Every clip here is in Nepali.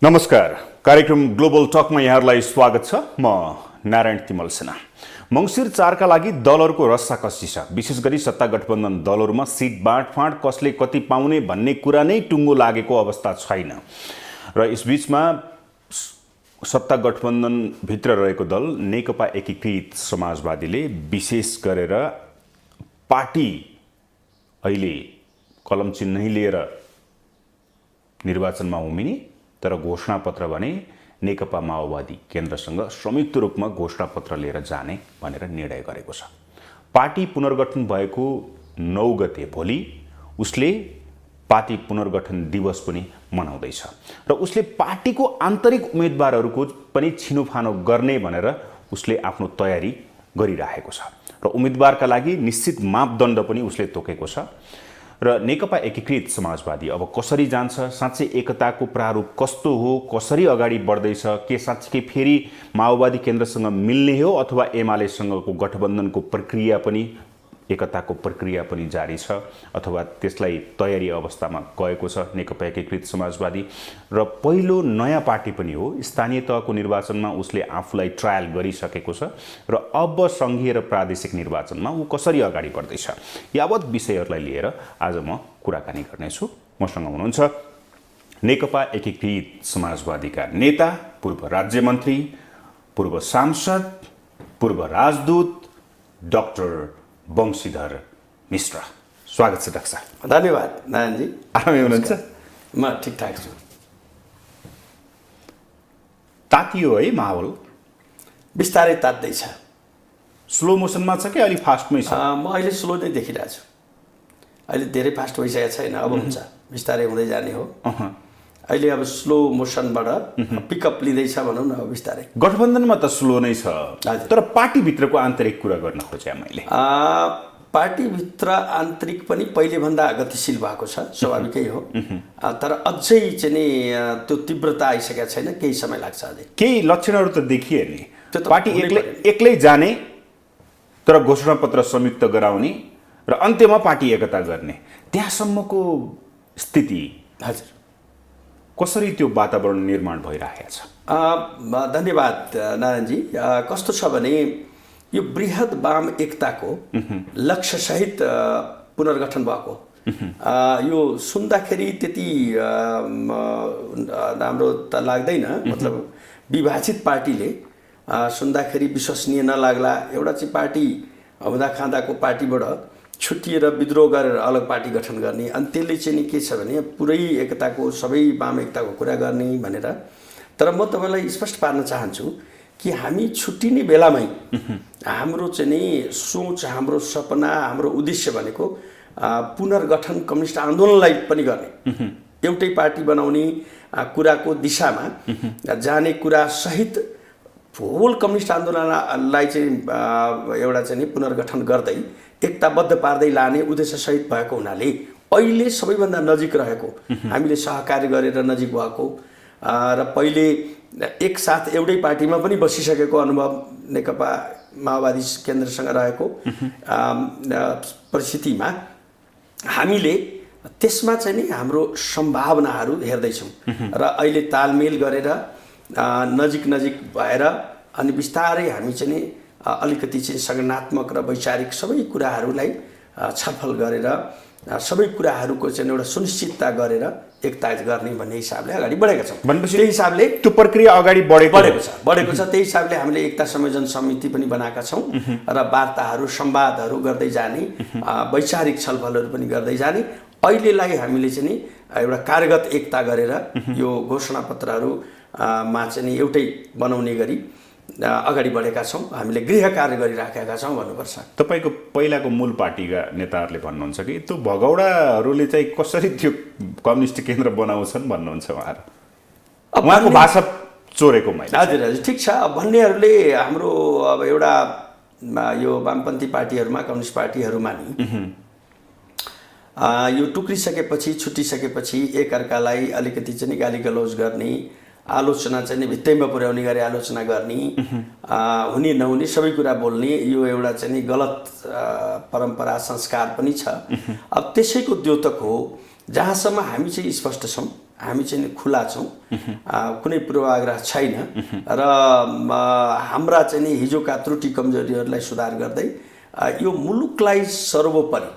नमस्कार। कार्यक्रम ग्लोबल टकमा यहाँहरूलाई स्वागत छ। म नारायण तिमल सेना। मङ्सिर 4 का लागि दलहरूको रस्साकसी छ। विशेष गरी सत्ता गठबन्धन दलहरूमा सिट बाँडफाँड कसले कति पाउने भन्ने कुरा नै टुङ्गो लागेको अवस्था छैन र यसबीचमा सत्ता गठबन्धन भित्र रहेको दल नेकपा एकीकृत समाजवादीले विशेष गरेर पार्टी अहिले कलम चिन्ह लिएर निर्वाचनमा उभिने तर घोषणापत्र भने नेकपा माओवादी केन्द्रसँग संयुक्त रूपमा घोषणापत्र लिएर जाने भनेर निर्णय गरेको छ। पार्टी पुनर्गठन भएको 9 गते भोलि उसले पार्टी पुनर्गठन दिवस पनि मनाउँदैछ र उसले पार्टीको आन्तरिक उम्मेदवारहरूको पनि छिनोफानो गर्ने भनेर उसले आफ्नो तयारी गरिरहेको छ र उम्मेदवारका लागि निश्चित मापदण्ड पनि उसले तोकेको छ र नेकपा एकीकृत समाजवादी अब कसरी जान्छ, साँच्चै एकताको प्रारूप कस्तो हो, कसरी अगाडि बढ्दैछ, के साँच्चै फेरि माओवादी केन्द्रसँग मिल्ने हो अथवा एमालेसँगको गठबन्धनको प्रक्रिया पनि एकताको प्रक्रिया पनि जारी छ अथवा त्यसलाई तयारी अवस्थामा गएको छ नेकपा एकीकृत समाजवादी र पहिलो नयाँ पार्टी पनि हो। स्थानीय तहको निर्वाचनमा उसले आफूलाई ट्रायल गरिसकेको छ र अब सङ्घीय र प्रादेशिक निर्वाचनमा ऊ कसरी अगाडि बढ्दैछ यावत विषयहरूलाई लिएर आज म कुराकानी गर्नेछु। मसँग हुनुहुन्छ नेकपा एकीकृत समाजवादीका नेता, पूर्व राज्य मन्त्री, पूर्व सांसद, पूर्व राजदूत डाक्टर वंशीधर मिश्र। स्वागत छ डाक्टर साहब। धन्यवाद नारायणजी। आरामै हुनुहुन्छ? म ठिकठाक छु। तातियो है माहौल? बिस्तारै तात्दैछ। स्लो मोसनमा छ कि अलि फास्टमै छ? म अहिले स्लो नै देखिरहेको छु। अहिले धेरै फास्ट भइसकेको छैन, अब हुन्छ, बिस्तारै हुँदै जाने हो। अहिले अब स्लो मोसनबाट पिकअप लिँदैछ भनौँ न, अब बिस्तारै। गठबन्धनमा त स्लो नै छ, तर पार्टीभित्रको आन्तरिक कुरा गर्न खोजेँ मैले। पार्टीभित्र आन्तरिक पनि पहिलेभन्दा गतिशील भएको छ, स्वाभाविकै हो। तर अझै चाहिँ नि त्यो तीव्रता आइसकेको छैन, केही समय लाग्छ अझै। केही लक्षणहरू त देखिए नि। पार्टी एक्लै जाने तर घोषणापत्र संयुक्त गराउने र अन्त्यमा पार्टी एकता गर्ने, त्यहाँसम्मको स्थिति हजुर कसरी त्यो वातावरण निर्माण भइरहेको छ? धन्यवाद नारायणजी। कस्तो छ भने यो बृहत वाम एकताको लक्ष्यसहित पुनर्गठन भएको यो सुन्दाखेरि त्यति राम्रो त लाग्दैन। मतलब विभाजित पार्टीले सुन्दाखेरि विश्वसनीय नलाग्ला। एउटा चाहिँ पार्टी हुँदा खाँदाको पार्टीबाट छुट्टिएर विद्रोह गरेर अलग पार्टी गठन गर्ने, अनि त्यसले चाहिँ नि के छ भने पुरै एकताको, सबै वाम एकताको कुरा गर्ने भनेर। तर म तपाईँलाई स्पष्ट पार्न चाहन्छु कि हामी छुट्टिने बेलामै हाम्रो चाहिँ नि सोच, हाम्रो सपना, हाम्रो उद्देश्य भनेको पुनर्गठन कम्युनिस्ट आन्दोलनलाई पनि गर्ने, एउटै पार्टी बनाउने कुराको दिशामा जाने कुरा सहित होल कम्युनिस्ट आन्दोलनलाई चाहिँ एउटा चाहिँ नि पुनर्गठन गर्दै एकताबद्ध पार्दै लाने उद्देश्यसहित भएको हुनाले अहिले सबैभन्दा नजिक रहेको, हामीले सहकार्य गरेर नजिक भएको र पहिले एकसाथ एउटै पार्टीमा पनि बसिसकेको अनुभव नेकपा माओवादी केन्द्रसँग रहेको परिस्थितिमा हामीले त्यसमा चाहिँ नि हाम्रो सम्भावनाहरू हेर्दैछौँ र अहिले तालमेल गरेर नजिक नजिक भएर अनि बिस्तारै हामी चाहिँ नि अलिकति चाहिँ संगठनात्मक र वैचारिक सबै कुराहरूलाई छलफल गरेर सबै कुराहरूको चाहिँ एउटा सुनिश्चितता गरेर एकता गर्ने भन्ने हिसाबले अगाडि बढेका छौँ। त्यही हिसाबले त्यो प्रक्रिया अगाडि बढेको छ। त्यही हिसाबले हामीले एकता संयोजन समिति पनि बनाएका छौँ र वार्ताहरू, संवादहरू गर्दै जाने, वैचारिक छलफलहरू पनि गर्दै जाने। अहिलेलाई हामीले चाहिँ नि एउटा कार्यगत एकता गरेर यो घोषणापत्रहरूमा चाहिँ नि एउटै बनाउने गरी अगाडि बढेका छौँ। हामीले गृह कार्य गरिराखेका छौँ भन्नुपर्छ। तपाईँको पहिलाको मूल पार्टीका नेताहरूले भन्नुहुन्छ कि त्यो भगौडाहरूले चाहिँ कसरी त्यो कम्युनिस्ट केन्द्र बनाउँछन् भन्नुहुन्छ उहाँको भाषा चोरेको मैले। हजुर हजुर, ठिक छ। भन्नेहरूले हाम्रो अब एउटा यो वामपन्थी पार्टीहरूमा, कम्युनिस्ट पार्टीहरूमा नि यो टुक्रिसकेपछि, छुट्टिसकेपछि एकअर्कालाई अलिकति चाहिँ गाली गलौज गर्ने, आलोचना चाहिँ नि भित्तैमा पुर्याउने गरी आलोचना गर्ने, हुने नहुने सबै कुरा बोल्ने, यो एउटा चाहिँ नि गलत परम्परा संस्कार पनि छ। अब त्यसैको द्योतक हो। जहाँसम्म हामी चाहिँ स्पष्ट छौँ, हामी चाहिँ खुला छौँ, कुनै पूर्वाग्रह छैन र हाम्रा चाहिँ नि हिजोका त्रुटि कमजोरीहरूलाई सुधार गर्दै यो मुलुकलाई सर्वोपरि,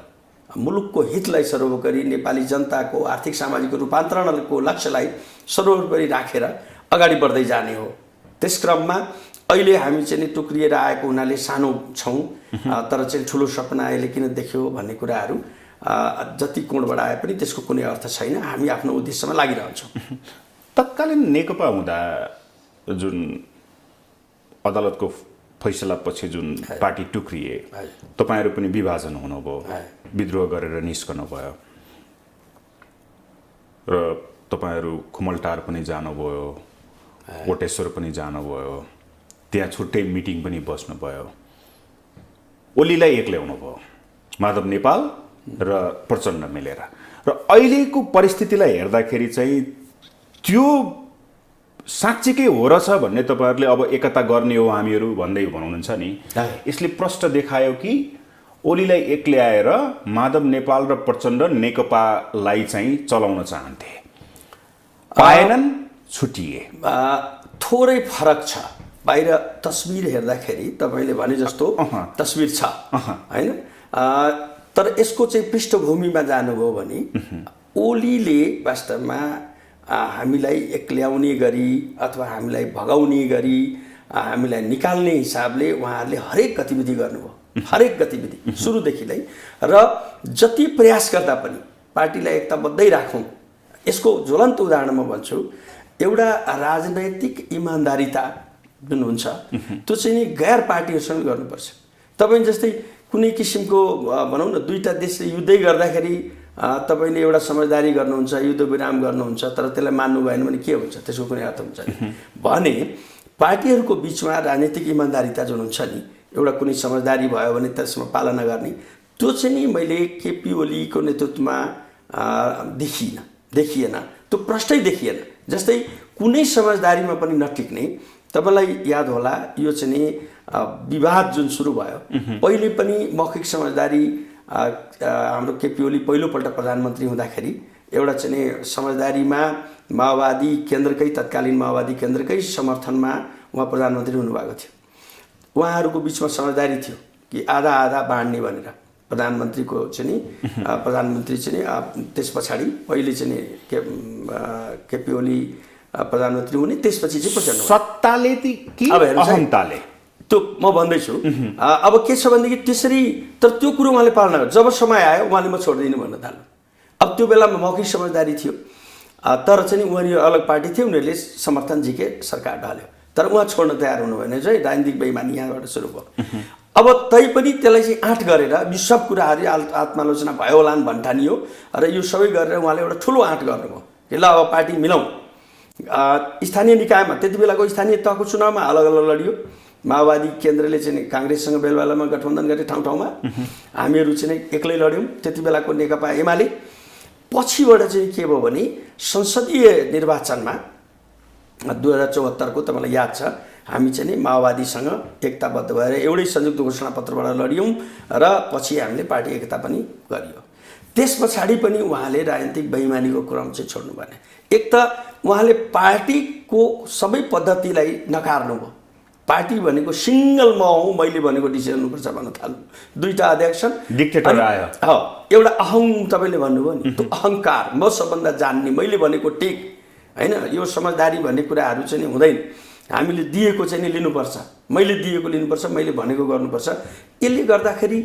मुलुकको हितलाई सर्वोपरि, नेपाली जनताको आर्थिक सामाजिक रूपान्तरणको लक्ष्यलाई सर्वोपरि राखेर अगाडि बढ्दै जाने हो। त्यस क्रममा अहिले हामी चाहिँ नि टुक्रिएर आएको हुनाले सानो छौँ, तर चाहिँ ठुलो सपना अहिले किन देख्यो भन्ने कुराहरू जति कोणबाट आए पनि त्यसको कुनै अर्थ छैन। हामी आफ्नो उद्देश्यमा लागिरहन्छौँ। तत्कालीन नेकपा हुँदा जुन अदालतको फैसलापछि जुन पार्टी टुक्रिए, तपाईँहरू पनि विभाजन हुनुभयो, विद्रोह गरेर निस्कनु भयो र तपाईँहरू खुमलटार पनि जानुभयो, कोटेश्वर पनि जानुभयो, त्यहाँ छुट्टै मिटिङ पनि बस्नुभयो। ओलीलाई एक्ल्याउनु भयो, माधव नेपाल र प्रचण्ड मिलेर। र अहिलेको परिस्थितिलाई हेर्दाखेरि चाहिँ त्यो साँच्चीकै हो रहेछ भन्ने तपाईँहरूले अब एकता गर्ने हो हामीहरू भन्दै भन्नुहुन्छ नि, यसले प्रश्न देखायो कि ओलीलाई एक्ल्याएर माधव नेपाल र प्रचण्ड नेकपालाई चाहिँ चलाउन चाहन्थे, पाएनन्, छुटिए। थोरै फरक छ। बाहिर तस्बिर हेर्दाखेरि तपाईँले भने जस्तो तस्बिर छ होइन, तर यसको चाहिँ पृष्ठभूमिमा जानुभयो भने ओलीले वास्तवमा हामीलाई एक्ल्याउने गरी अथवा हामीलाई भगाउने गरी हामीलाई निकाल्ने हिसाबले उहाँहरूले हरेक गतिविधि गर्नुभयो, हरेक गतिविधि सुरुदेखि नै। र जति प्रयास गर्दा पनि पार्टीलाई एकताबद्धै राखौँ, यसको ज्वलन्त उदाहरण म भन्छु, एउटा राजनैतिक इमान्दारिता जुन हुन्छ त्यो चाहिँ नि गैर पार्टीहरूसँग गर्नुपर्छ। तपाईँ जस्तै कुनै किसिमको भनौँ न दुईवटा देशले युद्धै गर्दाखेरि तपाईँले एउटा समझदारी गर्नुहुन्छ, युद्ध विराम गर्नुहुन्छ, तर त्यसलाई मान्नु भएन भने के हुन्छ, त्यसको कुनै अर्थ हुन्छ भने पार्टीहरूको बिचमा राजनीतिक इमान्दारिता जुन हुन्छ नि, एउटा कुनै समझदारी भयो भने त्यसमा पालना गर्ने, त्यो चाहिँ नि मैले केपी ओलीको नेतृत्वमा देखिएन, त्यो प्रष्टै देखिएन। जस्तै कुनै समझदारीमा पनि नटिक्ने, तपाईँलाई याद होला यो चाहिँ नि विवाद जुन सुरु भयो, पहिले पनि मौखिक समझदारी हाम्रो केपी ओली पहिलोपल्ट प्रधानमन्त्री हुँदाखेरि एउटा चाहिँ नि समझदारीमा माओवादी केन्द्रकै, तत्कालीन माओवादी केन्द्रकै समर्थनमा उहाँ प्रधानमन्त्री हुनुभएको थियो। उहाँहरूको बिचमा समझदारी थियो कि आधा आधा बाँड्ने भनेर। प्रधानमन्त्रीको चाहिँ नि प्रधानमन्त्री चाहिँ नि त्यस पछाडि पहिले चाहिँ नि केपी ओली प्रधानमन्त्री हुने, त्यसपछि चाहिँ प्रचण्ड सत्ताले कि अहमताले, त्यो म भन्दैछु। अब के छ भनेदेखि त्यसरी, तर त्यो कुरो उहाँले पालना गर्यो। जब समय आयो उहाँले म छोड्दिनँ भन्न थाल्नु। अब त्यो बेलामा मौखिक समझदारी थियो, तर चाहिँ नि उनीहरू अलग पार्टी थियो, उनीहरूले समर्थन झिके, सरकार ढल्यो, तर उहाँ छोड्न तयार हुनु भएन चाहिँ राजनीतिक बेइमानी यहाँबाट सुरु भयो। अब तैपनि त्यसलाई चाहिँ आँट गरेर यो सब कुराहरू आत्मालोचना भयो होला भन्ठानियो र यो सबै गरेर उहाँले एउटा ठुलो आँट गर्नुभयो कि ल अब पार्टी मिलाउँ। स्थानीय निकायमा त्यति बेलाको स्थानीय तहको चुनावमा अलग अलग लडियो। माओवादी केन्द्रले चाहिँ काङ्ग्रेससँग बेलबेलामा गठबन्धन गरे ठाउँ ठाउँमा, हामीहरू चाहिँ एक्लै लड्यौँ। त्यति बेलाको नेकपा एमाले पछिबाट चाहिँ के भयो भने संसदीय निर्वाचनमा 2074को तपाईँलाई याद छ, हामी चाहिँ नि माओवादीसँग एकताबद्ध भएर एउटै संयुक्त घोषणापत्रबाट लड्यौँ र पछि हामीले पार्टी एकता पनि गरियो। त्यस पछाडि पनि उहाँले राजनीतिक बेइमानीको क्रम चाहिँ छोड्नु भएन। एक त उहाँले पार्टीको सबै पद्धतिलाई नकार्नुभयो। पार्टी भनेको सिङ्गल म हुँ, मैले भनेको डिसिजन हुनुपर्छ भन्न थाल्नु। दुईवटा अध्यक्ष डिक्टेटर आयो। एउटा अहङ तपाईँले भन्नुभयो नि, त्यो अहङ्कार, म सबभन्दा जान्ने, मैले भनेको टेक होइन, यो समझदारी भन्ने कुराहरू चाहिँ नि हुँदैन। हामीले दिएको चाहिँ नि लिनुपर्छ, मैले दिएको लिनुपर्छ, मैले भनेको गर्नुपर्छ। यसले गर्दाखेरि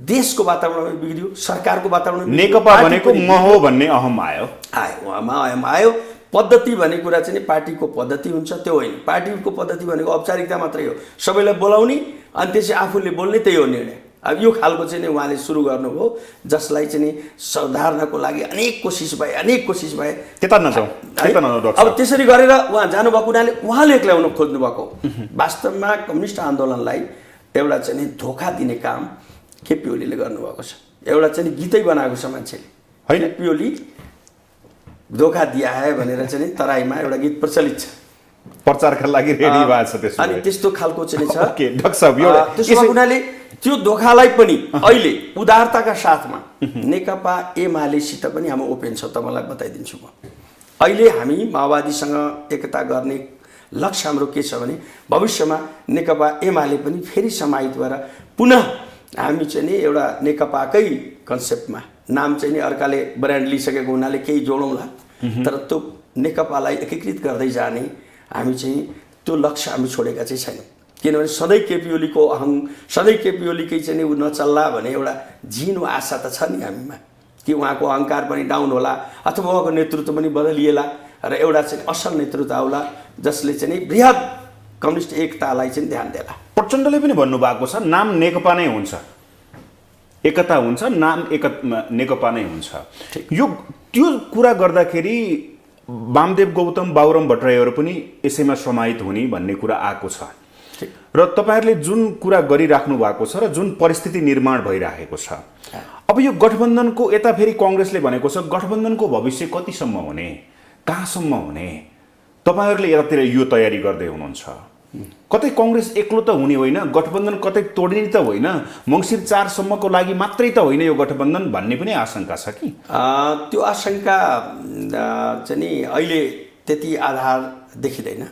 देशको वातावरण बिग्रियो, सरकारको वातावरण, नेकपा भनेको म हो भन्ने अहम आयो। अहम आयो। पद्धति भन्ने कुरा चाहिँ नि पार्टीको पद्धति हुन्छ, त्यो होइन। पार्टीको पद्धति भनेको औपचारिकता मात्रै हो, सबैलाई बोलाउने अनि त्यसै आफूले बोल्ने, त्यही हो निर्णय। अब यो खालको चाहिँ नि उहाँले सुरु गर्नुभयो, जसलाई चाहिँ नि सुधार्नको लागि अनेक कोसिस भए। त्यता नजाउँ। अब त्यसरी गरेर उहाँ जानुभएको हुनाले उहाँले एक्ल्याउन खोज्नुभएको। वास्तवमा कम्युनिस्ट आन्दोलनलाई एउटा चाहिँ नि धोका दिने काम केपी ओलीले गर्नुभएको छ। एउटा चाहिँ नि गीतै बनाएको छ मान्छेले, होइन, केपी ओली धोका दिया है भनेर चाहिँ नि तराईमा एउटा गीत प्रचलित छ, प्रचारका लागि रेडी भएको छ। त्यसो अनि त्यस्तो खालको चाहिँ छ। ओके डाक्टर साहब, यो त्यसो हुनाले त्यो धोकालाई पनि अहिले उदारताका साथमा नेकपा एमालेसित पनि हामी ओपेन छ। तपाईँलाई बताइदिन्छु म, अहिले हामी माओवादीसँग एकता गर्ने लक्ष्य हाम्रो के छ भने भविष्यमा नेकपा एमाले पनि फेरि समाहित भएर पुनः हामी चाहिँ नि एउटा नेकपाकै कन्सेप्टमा नाम चाहिँ नि अर्काले ब्रान्ड लिइसकेको हुनाले केही जोडौँला, तर त्यो नेकपालाई एकीकृत गर्दै जाने हामी चाहिँ त्यो लक्ष्य हामी छोडेका चाहिँ छैनौँ। किनभने सधैँ केपी ओलीको सधैँ केपी ओलीकै चाहिँ नि ऊ नचल्ला भने एउटा झिनो आशा त छ नि हामीमा कि उहाँको अहङ्कार पनि डाउन होला अथवा उहाँको नेतृत्व पनि बदलिएला र एउटा चाहिँ असल नेतृत्व आउला जसले चाहिँ नि बृहत कम्युनिस्ट एकतालाई चाहिँ ध्यान देला। प्रचण्डले पनि भन्नुभएको छ नाम नेकपा नै हुन्छ, एकता हुन्छ, नाम नेकपा नै हुन्छ। यो त्यो कुरा गर्दाखेरि वामदेव गौतम बाबुराम भट्टराईहरू पनि यसैमा समाहित हुने भन्ने कुरा आएको छ र तपाईहरुले जुन कुरा गरिराख्नु भएको छ र जुन परिस्थिति निर्माण भइरहेको छ, अब यो गठबन्धनको यता फेरि कांग्रेसले भनेको छ गठबन्धनको भविष्य कतिसम्म हुने, कहाँसम्म हुने, तपाईहरुले यतातिर यो तयारी गर्दै हुनुहुन्छ। कतै कांग्रेस एक्लो त हुने होइन, गठबन्धन कतै तोड्ने त होइन, मङ्सिर 4 सम्मको लागि मात्रै त होइन यो गठबन्धन भन्ने पनि आशंका छ कि? त्यो आशंका चाहिँ नि अहिले त्यति आधार देखिँदैन।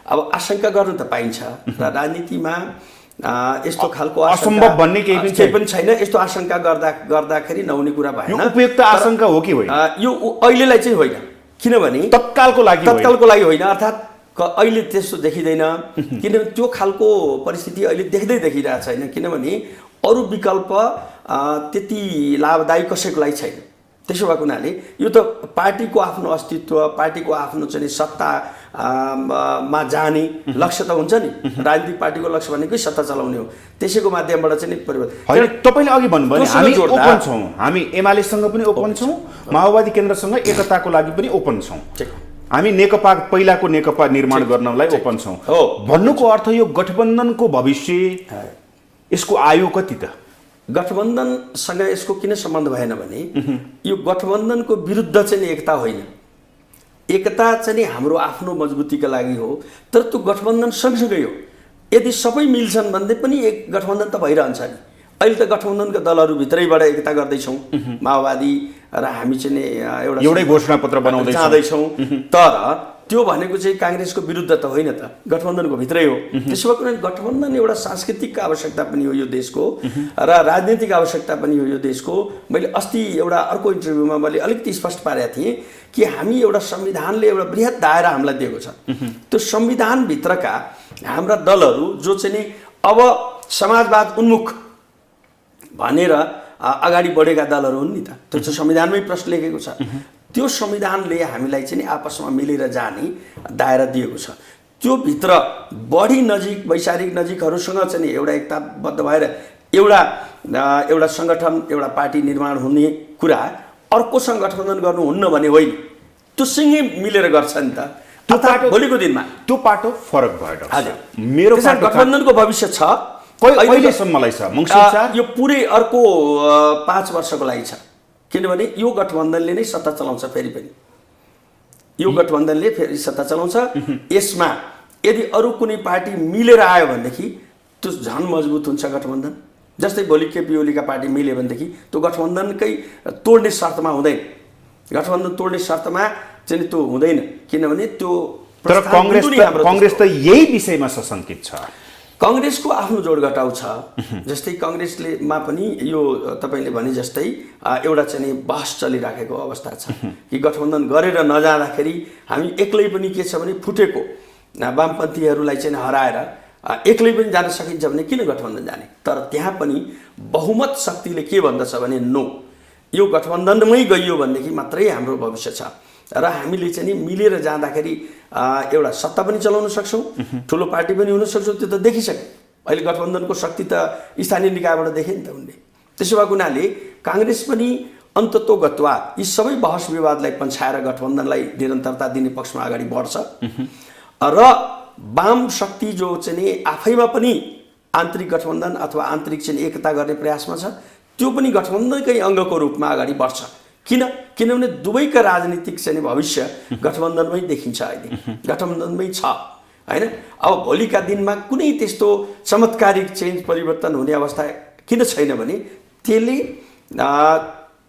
अब आशंका गर्नु त पाइन्छ र राजनीतिमा यस्तो खालको असम्भव भन्ने केही पनि छैन। यस्तो आशंका गर्दाखेरि नहुने कुरा भएन। यो उपयुक्त आशंका हो कि होइन? यो अहिलेलाई चाहिँ होइन, किनभने तत्कालको लागि होइन, अर्थात् अहिले त्यस्तो देखिँदैन। किनभने त्यो खालको परिस्थिति अहिले देखिरहेको छैन, किनभने अरू विकल्प त्यति लाभदायी कसैको लागि छैन। त्यसो भएको हुनाले यो त पार्टीको आफ्नो अस्तित्व, पार्टीको आफ्नो चाहिँ सत्ता मा जाने लक्ष्य त हुन्छ नि। राजनीतिक पार्टीको लक्ष्य भनेकै सत्ता चलाउने हो, त्यसैको माध्यमबाट चाहिँ परिवर्तन। तपाईले अघि भन्नुभयो हामी ओपन छौँ, हामी एमालेसँग पनि ओपन छौँ, माओवादी केन्द्रसँग एकताको लागि पनि ओपन छौँ, हामी नेकपा पहिलाको नेकपा निर्माण गर्नलाई ओपन छौँ भन्नुको अर्थ यो गठबन्धनको भविष्य, यसको आयु कति त? गठबन्धनसँग यसको किन सम्बन्ध भएन भने यो गठबन्धनको विरुद्ध चाहिँ एकता होइन। एकता चाहिँ हाम्रो आफ्नो मजबुतीका लागि हो, तर त्यो गठबन्धन सँगसँगै हो। यदि सबै मिल्छन् भन्दै पनि एक गठबन्धन त भइरहन्छ नि। अहिले त गठबन्धनका दलहरू भित्रैबाट एकता गर्दैछौँ, माओवादी र हामी चाहिँ एउटै घोषणापत्र बनाउँदै जाँदैछौँ, तर त्यो भनेको चाहिँ काङ्ग्रेसको विरुद्ध त होइन त, गठबन्धनको भित्रै हो। त्यसो भएको गठबन्धन एउटा सांस्कृतिक आवश्यकता पनि हो यो देशको र राजनीतिक आवश्यकता पनि हो यो देशको। मैले अस्ति एउटा अर्को इन्टरभ्यूमा मैले अलिकति स्पष्ट पारेको थिएँ कि हामी एउटा संविधानले एउटा बृहत दायरा हामीलाई दिएको छ। त्यो संविधानभित्रका हाम्रा दलहरू जो चाहिँ नि अब समाजवाद उन्मुख भनेर अगाडि बढेका दलहरू हुन् नि त, त्यो चाहिँ संविधानमै प्रश्न लेखेको छ। त्यो संविधानले हामीलाई चाहिँ आपसमा मिलेर जाने दायरा दिएको छ। त्यो भित्र बढी नजिक वैचारिक नजिकहरूसँग चाहिँ एउटा एकताबद्ध भएर एउटा सङ्गठन, एउटा पार्टी निर्माण हुने कुरा अर्कोसँग गठबन्धन गर्नुहुन्न भने होइन, त्यो सँगै मिलेर गर्छ नि त। भोलिको दिनमा त्यो पाटो फरक भयो। हजुर, मेरो गठबन्धनको भविष्य छ। कहिलेसम्मलाई छ? मङ्सिर यो पुरै अर्को 5 वर्षको लागि छ, किनभने यो गठबन्धनले नै सत्ता चलाउँछ। फेरि पनि यो गठबन्धनले फेरि सत्ता चलाउँछ। यसमा यदि अरू कुनै पार्टी मिलेर आयो भनेदेखि त्यो झन् मजबुत हुन्छ गठबन्धन। जस्तै भोलि केपी ओलीका पार्टी मिल्यो भनेदेखि त्यो गठबन्धनकै तोड्ने शर्तमा हुँदैन, गठबन्धन तोड्ने शर्तमा चाहिँ त्यो हुँदैन, किनभने त्यो कांग्रेस त यही विषयमा सशङ्कित छ। कांग्रेसको आफ्नो जोडघटाउ छ। जस्तै कांग्रेसले मा पनि यो तपाईले भने जस्तै एउटा चाहिँ बहस चलिराखेको अवस्था छ कि गठबन्धन गरेर नजाँदाखेरि हामी एक्लै पनि के छ भने फुटेको वामपन्थीहरूलाई चाहिँ हराएर एक्लै पनि जान सकिन्छ भने किन गठबन्धन जाने? तर त्यहाँ पनि बहुमत शक्तिले के भन्दछ भने नो, यो गठबन्धनमै गइयो भनेदेखि मात्रै हाम्रो भविष्य छ र हामीले चाहिँ मिलेर जाँदाखेरि एउटा सत्ता पनि चलाउन सक्छौँ, ठुलो पार्टी पनि हुन सक्छौँ। त्यो त देखिसक्यो, अहिले गठबन्धनको शक्ति त स्थानीय निकायबाट देखे नि त उनले। त्यसो भएको हुनाले काङ्ग्रेस पनि अन्ततोगत्वा यी सबै बहस विवादलाई पन्छाएर गठबन्धनलाई निरन्तरता दिने पक्षमा अगाडि बढ्छ र वाम शक्ति जो चाहिँ आफैमा पनि आन्तरिक गठबन्धन अथवा आन्तरिक चाहिँ एकता गर्ने प्रयासमा छ, त्यो पनि गठबन्धनकै अङ्गको रूपमा अगाडि बढ्छ। किनभने दुवैका राजनीतिक चाहिँ भविष्य गठबन्धनमै देखिन्छ, अहिले गठबन्धनमै छ हैन। अब भोलिका दिनमा कुनै त्यस्तो चमत्कारिक चेन्ज परिवर्तन हुने अवस्था किन छैन भने त्यसले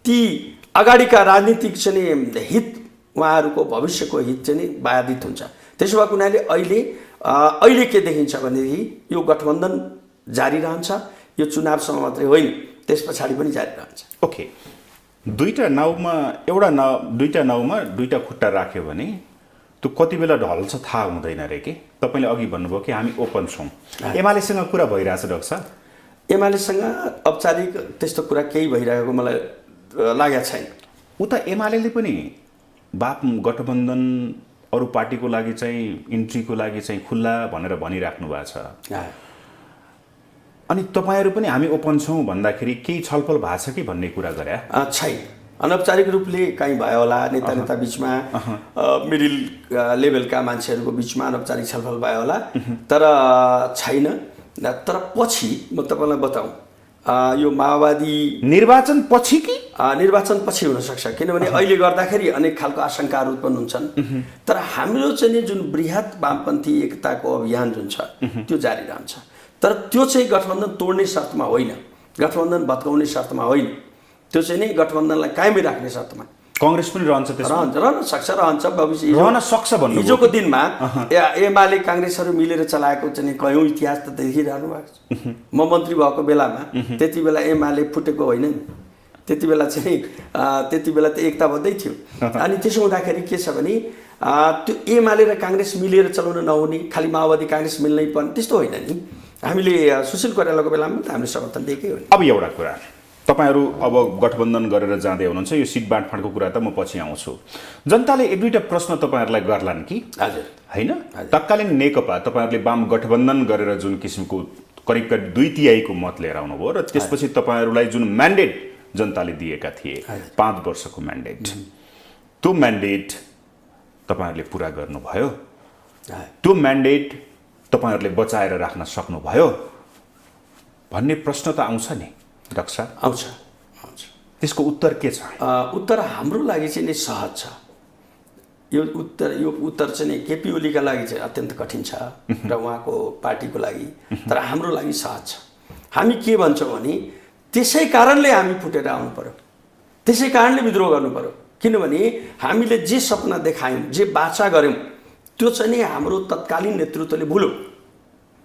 ती अगाडिका राजनीतिक चाहिँ हित उहाँहरूको भविष्यको हित चाहिँ नि बाधित हुन्छ। त्यसो भएको हुनाले अहिले के देखिन्छ भनेदेखि यो गठबन्धन जारी रहन्छ, यो चुनावसम्म मात्रै होइन, त्यस पछाडि पनि जारी रहन्छ। ओके, दुईटा नाउमा दुईटा खुट्टा राख्यो भने त्यो कति बेला ढल्छ थाहा हुँदैन रे के। तपाईँले अघि भन्नुभयो कि हामी ओपन छौँ, एमालेसँग कुरा भइरहेछ डाक्टर साहब? एमालेसँग औपचारिक त्यस्तो कुरा केही भइरहेको मलाई लागेको छैन। उता एमाले पनि बाप गठबन्धन अरू पार्टीको लागि चाहिँ इन्ट्रीको लागि चाहिँ खुल्ला भनेर भनिराख्नु भएको छ। अनि तपाईँहरू पनि हामी ओपन छौँ भन्दाखेरि केही छलफल भएको छ कि भन्ने कुरा गरे छैन। अनौपचारिक रूपले कहीँ भयो होला, नेता बिचमा मिडिल लेभलका मान्छेहरूको बिचमा अनौपचारिक छलफल भयो होला, तर छैन। तर पछि म तपाईँलाई बताउँ, यो माओवादी निर्वाचन पछि कि निर्वाचन पछि हुनसक्छ, किनभने अहिले गर्दाखेरि अनेक खालको आशंकाहरू उत्पन्न हुन्छन्। तर हाम्रो चाहिँ नि जुन बृहत वामपन्थी एकताको अभियान जुन छ त्यो जारी रहन्छ। तर त्यो चाहिँ गठबन्धन तोड्ने शर्तमा होइन, गठबन्धन भत्काउने शर्तमा होइन, त्यो चाहिँ नि गठबन्धनलाई कायमै राख्ने शर्तमा। कांग्रेस पनि रहन्छ, रहन्छ भविष्य रहन सक्छ भन्नु। हिजोको दिनमा एमाले कांग्रेसहरू मिलेर चलाएको चाहिँ कयौँ इतिहास त देखिरहनु भएको छ। म मन्त्री भएको बेलामा त्यति बेला एमाले फुटेको होइन नि, त्यति बेला त एकताबद्धै थियो। अनि त्यसो हुँदाखेरि के छ भने त्यो एमाले र कांग्रेस मिलेर चलाउन नहुने, खालि माओवादी कांग्रेस मिल्नै पर्ने त्यस्तो होइन नि। हामीले सुशील कोइरालाको बेलामा त हामीले समर्थन दिएकै हो। अब एउटा कुरा, तपाईहरू अब गठबन्धन गरेर जाँदै हुनुहुन्छ, यो सिट बाँडफाँडको कुरा त म पछि आउँछु। जनताले एक दुईवटा प्रश्न तपाईँहरूलाई गर्लान् कि हजुर होइन? तत्कालीन नेकपा तपाईँहरूले वाम गठबन्धन गरेर जुन किसिमको करिब 2/3 मत लिएर आउनुभयो र त्यसपछि तपाईँहरूलाई जुन म्यान्डेट जनताले दिएका थिए 5 वर्षको म्यान्डेट, त्यो म्यान्डेट तपाईँहरूले पुरा गर्नुभयो? त्यो म्यान्डेट तपाईँहरूले बचाएर राख्न सक्नुभयो भन्ने प्रश्न त आउँछ नि डाक्टर साहब? आउँछ। त्यसको उत्तर के छ? उत्तर हाम्रो लागि चाहिँ नि सहज छ। यो उत्तर चाहिँ नि केपी ओलीका लागि चाहिँ अत्यन्त कठिन छ र उहाँको पार्टीको लागि, तर हाम्रो लागि सहज छ। हामी के भन्छौँ भने त्यसै कारणले हामी फुटेर आउनु पर्यो, त्यसै कारणले विद्रोह गर्नु पर्यो। किनभने हामीले जे सपना देखायौँ, जे बाचा गऱ्यौँ, त्यो चाहिँ नि हाम्रो तत्कालीन नेतृत्वले भुल्यो,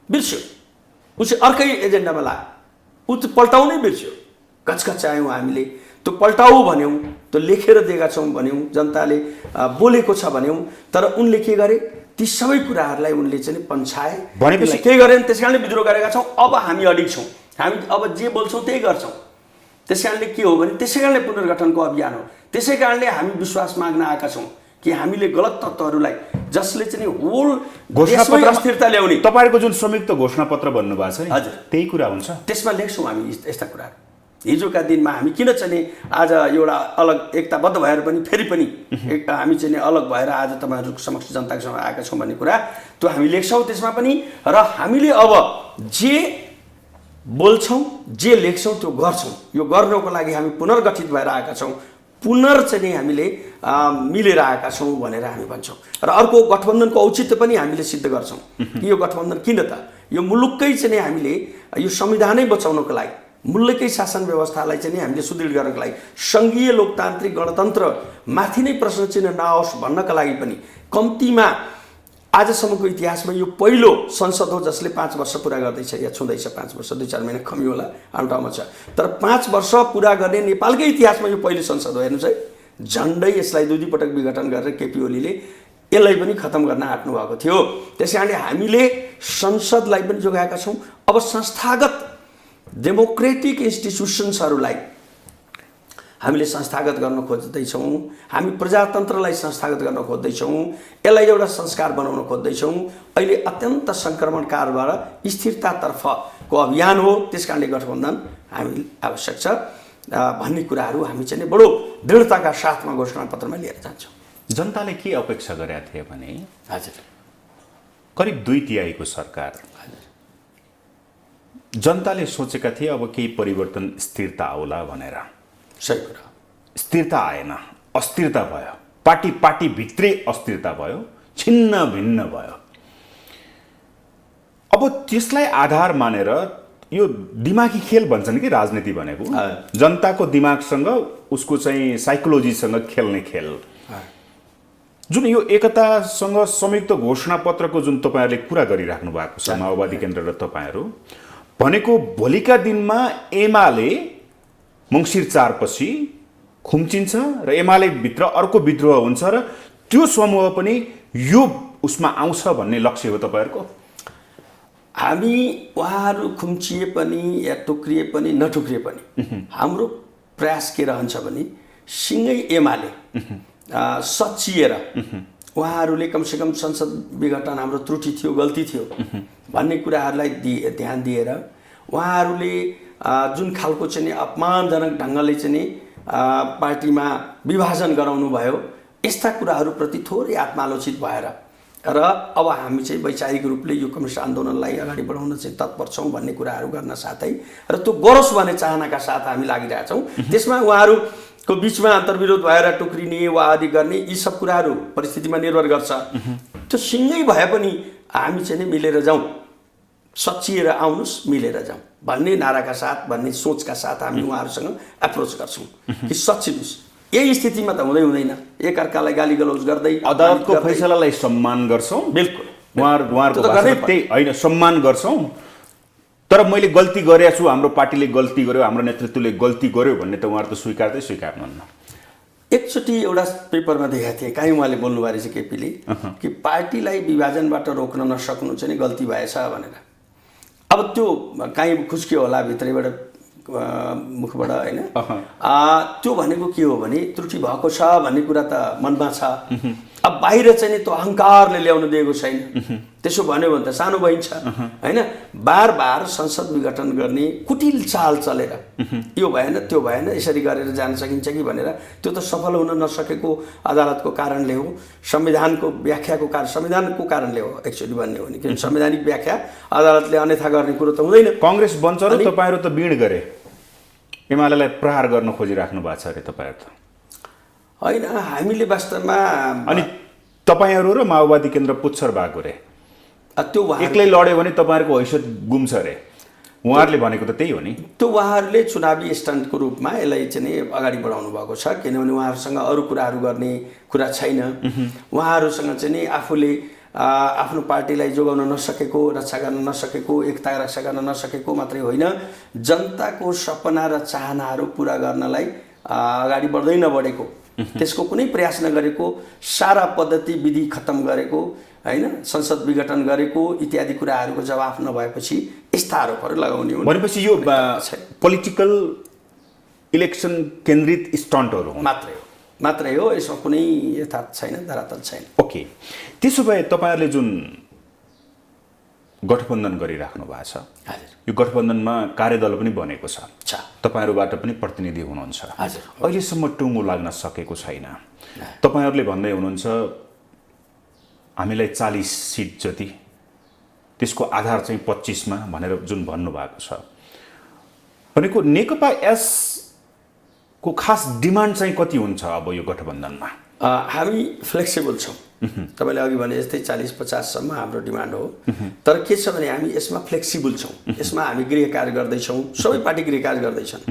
बिर्स्यो। ऊ चाहिँ अर्कै एजेन्डामा लाग्यो, ऊ चाहिँ पल्टाउनै बिर्स्यो। कचकचायौँ हामीले, त्यो पल्टाऊ भन्यौँ, त्यो लेखेर दिएका छौँ भन्यौँ, जनताले बोलेको छ भन्यौँ, तर उनले के गरे? ती सबै कुराहरूलाई उनले चाहिँ पन्छाए, भनेपछि के गरेन? त्यस कारणले विद्रोह गरेका छौँ। अब हामी अडिग छौँ, हामी अब जे बोल्छौँ त्यही गर्छौँ। त्यस कारणले के हो भने त्यसै कारणले पुनर्गठनको अभियान हो। त्यसै कारणले हामी विश्वास माग्न आएका छौँ कि हामीले गलत तत्त्वहरूलाई जसले चाहिँ होल देशमै अस्थिरता ल्याउने, तपाईँहरूको जुन संयुक्त घोषणापत्र भन्नुभएको छ नि, हजुर, त्यही कुरा हुन्छ। त्यसमा लेख्छौँ हामी यस्ता कुराहरू। हिजोका दिनमा हामी किन चाहिँ आज एउटा अलग एकताबद्ध भएर पनि फेरि पनि हामी चाहिँ अलग भएर आज तपाईँहरूको समक्ष जनताको आएका छौँ भन्ने कुरा त्यो हामी लेख्छौँ त्यसमा पनि। र हामीले अब जे बोल्छौँ, जे लेख्छौँ त्यो गर्छौँ। यो गर्नको लागि हामी पुनर्गठित भएर आएका छौँ, चाहिँ हामीले मिलेर आएका छौँ भनेर हामी भन्छौँ। र अर्को गठबन्धनको औचित्य पनि हामीले सिद्ध गर्छौँ कि यो गठबन्धन किन त? यो मुलुककै चाहिँ हामीले यो संविधानै बचाउनको लागि, मुलुककै शासन व्यवस्थालाई चाहिँ हामीले सुदृढ गर्नको लागि, सङ्घीय लोकतान्त्रिक गणतन्त्र माथि नै प्रश्न चिन्ह नआओस् भन्नका लागि पनि कम्तीमा आजसम्मको इतिहासमा यो पहिलो संसद हो जसले 5 वर्ष पुरा गर्दैछ या छुँदैछ। 5 वर्ष 2-4 महिना कमी होला, आफ्नो ठाउँमा छ, तर 5 वर्ष पुरा गर्ने नेपालकै इतिहासमा यो पहिलो संसद हो। हेर्नुहोस् है, झन्डै यसलाई 2 पटक विघटन गरेर केपी ओलीले यसलाई पनि खत्म गर्न आँट्नु भएको थियो। त्यस कारणले हामीले संसदलाई पनि जोगाएका छौँ। अब संस्थागत डेमोक्रेटिक इन्स्टिट्युसन्सहरूलाई हामीले संस्थागत गर्न खोज्दैछौँ, हामी प्रजातन्त्रलाई संस्थागत गर्न खोज्दैछौँ, यसलाई एउटा संस्कार बनाउन खोज्दैछौँ। अहिले अत्यन्त सङ्क्रमणकारबाट स्थिरतातर्फको अभियान हो, त्यस कारणले गठबन्धन हामी आवश्यक छ भन्ने कुराहरू हामी चाहिँ बडो दृढताका साथमा घोषणापत्रमा लिएर जान्छौँ। जनताले के अपेक्षा गरेका थिए भने हजुर करिब 2/3 सरकार, जनताले सोचेका थिए अब केही परिवर्तन, स्थिरता आउला भनेर। सही कुरा। स्थिरता आएन, अस्थिरता भयो, पार्टी भित्रै अस्थिरता भयो, छिन्न भिन्न भयो। अब त्यसलाई आधार मानेर यो दिमागी खेल भन्छन् कि राजनीति भनेको जनताको दिमागसँग उसको चाहिँ साइकोलोजीसँग खेल्ने खेल। जुन यो एकतासँग संयुक्त घोषणापत्रको जुन तपाईँहरूले कुरा गरिराख्नु भएको छ माओवादी केन्द्र र तपाईँहरू भनेको भोलिका दिनमा एमाले मङ्सिर 4 पछि खुम्चिन्छ र एमाले भित्र अर्को विद्रोह हुन्छ र त्यो समूह पनि यो उसमा आउँछ भन्ने लक्ष्य हो तपाईँहरूको? हामी उहाँहरू खुम्चिए पनि या टुक्रिए पनि नटुक्रिए पनि हाम्रो प्रयास के रहन्छ भने सिँगै एमाले सचिएर उहाँहरूले कमसेकम संसद विघटन हाम्रो त्रुटि थियो, गल्ती थियो भन्ने कुराहरूलाई ध्यान दिएर उहाँहरूले जुन खालको चाहिँ अपमानजनक ढङ्गले चाहिँ पार्टीमा विभाजन गराउनु भयो, यस्ता कुराहरूप्रति थोरै आत्मालोचित भएर र अब हामी चाहिँ वैचारिक रूपले यो कम्युनिस्ट आन्दोलनलाई अगाडि बढाउन चाहिँ तत्पर छौँ भन्ने कुराहरू गर्न साथै र त्यो गरोस् भन्ने चाहनाका साथ हामी लागिरहेछौँ। त्यसमा उहाँहरूको बिचमा अन्तर्विरोध भएर टुक्रिने वा आदि गर्ने यी सब कुराहरू परिस्थितिमा निर्भर गर्छ। त्यो सिँगै भए पनि हामी चाहिँ नि मिलेर जाउँ, सचिएर आउनुहोस्, मिलेर जाउँ भन्ने नाराका साथ, भन्ने सोचका साथ हामी उहाँहरूसँग एप्रोच गर्छौँ कि सचिनुहोस्। यही स्थितिमा त हुँदैन, एकअर्कालाई गाली गलौज गर्दै अदालतको फैसलालाई सम्मान गर्छौँ। बिल्कुल उहाँहरूको भाषा त्यही होइन, सम्मान गर्छौँ, तर मैले गल्ती गरेको छु, हाम्रो पार्टीले गल्ती गर्यो, हाम्रो नेतृत्वले गल्ती गर्यो भन्ने त उहाँहरू त स्वीकार्नुहुन्न। एकचोटि एउटा पेपरमा देखाएको थिएँ, कहीँ उहाँले बोल्नुभयो रहेछ केपीले कि पार्टीलाई विभाजनबाट रोक्न नसक्नु चाहिँ गल्ती भएछ भनेर। अब त्यो कहीँ खुस्कियो होला भित्रैबाट मुखबाट होइन। त्यो भनेको के हो भने त्रुटि भएको छ भन्ने कुरा त मनमा छ, अब बाहिर चाहिँ नि त्यो अहङ्कारले ल्याउन दिएको छैन। त्यसो भन्यो भने त सानो बहिन्छ होइन। बार बार संसद विघटन गर्ने कुटिल चाल चलेर यो भएन त्यो भएन यसरी गरेर जान सकिन्छ कि भनेर त्यो त सफल हुन नसकेको अदालतको कारणले हो, संविधानको व्याख्याको कारणले हो एक्चुअली भन्ने हो भने। किनभने संवैधानिक व्याख्या अदालतले अन्यथा गर्ने कुरो त हुँदैन। काङ्ग्रेस बन्छ र तपाईँहरू त बिड गरे, एमालेलाई प्रहार गर्न खोजिराख्नु भएको छ अरे तपाईँहरू त होइन। हामीले वास्तवमा अनि तपाईँहरू र माओवादी केन्द्र पुच्छर भएको रे, त्यो एक्लै लड्यो भने तपाईँहरूको हैसियत गुम्छ अरे, उहाँहरूले भनेको त त्यही हो नि। त्यो उहाँहरूले चुनावी स्टन्टको रूपमा यसलाई चाहिँ अगाडि बढाउनु भएको छ, किनभने उहाँहरूसँग अरू कुराहरू गर्ने कुरा छैन। उहाँहरूसँग चाहिँ नि आफूले आफ्नो पार्टीलाई जोगाउन नसकेको, रक्षा गर्न नसकेको, एकता रक्षा गर्न नसकेको मात्रै होइन, जनताको सपना र चाहनाहरू पुरा गर्नलाई अगाडि बढ्दै नबढेको, त्यसको कुनै प्रयास नगरेको, सारा पद्धति विधि खत्तम गरेको होइन, संसद विघटन गरेको इत्यादि कुराहरूको जवाफ नभएपछि यस्ता आरोपहरू लगाउने हो भनेपछि यो पोलिटिकल इलेक्सन केन्द्रित स्टन्टहरू मात्रै हो, यसमा कुनै यथार्थ छैन, धरातल छैन। ओके, त्यसो भए तपाईँहरूले जुन गठबन्धन गरिराख्नु भएको छ, यो गठबन्धनमा कार्यदल पनि बनेको छ, तपाईँहरूबाट पनि प्रतिनिधि हुनुहुन्छ। अहिलेसम्म टुङ्गो लाग्न सकेको छैन। तपाईँहरूले भन्दै हुनुहुन्छ हामीलाई 40 सिट जति, त्यसको आधार चाहिँ 25 मा भनेर जुन भन्नुभएको छ, भनेको नेकपा एसको खास डिमान्ड चाहिँ कति हुन्छ अब यो गठबन्धनमा? हामी फ्लेक्सिबल छौँ। तपाईँले अघि भने जस्तै 40-50 सम्म हाम्रो डिमान्ड हो, तर के छ भने हामी यसमा फ्लेक्सिबल छौँ। यसमा हामी गृह कार्य गर्दैछौँ, सबै पार्टी गृह कार्य गर्दैछन्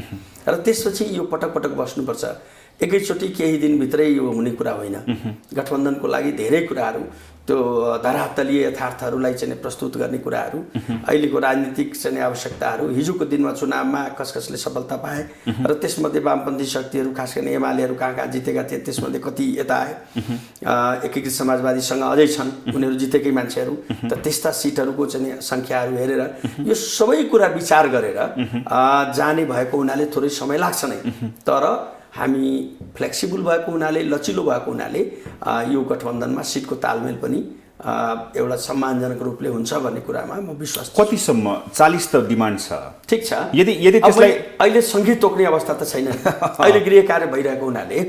र त्यसपछि यो पटक पटक बस्नुपर्छ। एकैचोटि केही दिनभित्रै यो हुने कुरा होइन। गठबन्धनको लागि धेरै कुराहरू, त्यो धरातलीय यथार्थहरूलाई चाहिँ प्रस्तुत गर्ने कुराहरू, अहिलेको राजनीतिक चाहिँ आवश्यकताहरू, हिजोको दिनमा चुनावमा कसले सफलता पाए र त्यसमध्ये वामपन्थी शक्तिहरू खास गरी एमालेहरू कहाँ कहाँ जितेका थिए, त्यसमध्ये कति यता आए, एकीकृत समाजवादीसँग अझै छन् उनीहरू जितेकै मान्छेहरू, त त्यस्ता सिटहरूको चाहिँ सङ्ख्याहरू हेरेर यो सबै कुरा विचार गरेर जाने भएको हुनाले थोरै समय लाग्छ नै, तर हामी फ्लेक्सिबल भएको हुनाले, लचिलो भएको हुनाले यो गठबन्धनमा सिटको तालमेल पनि एउटा सम्मानजनक रूपले हुन्छ भन्ने कुरामा म विश्वास छु। कतिसम्म? 40 त डिमान्ड छ, ठिक छ। यदि त्यसलाई अहिले सङ्गीत तोक्ने अवस्था त छैन। अहिले गृह कार्य भइरहेको हुनाले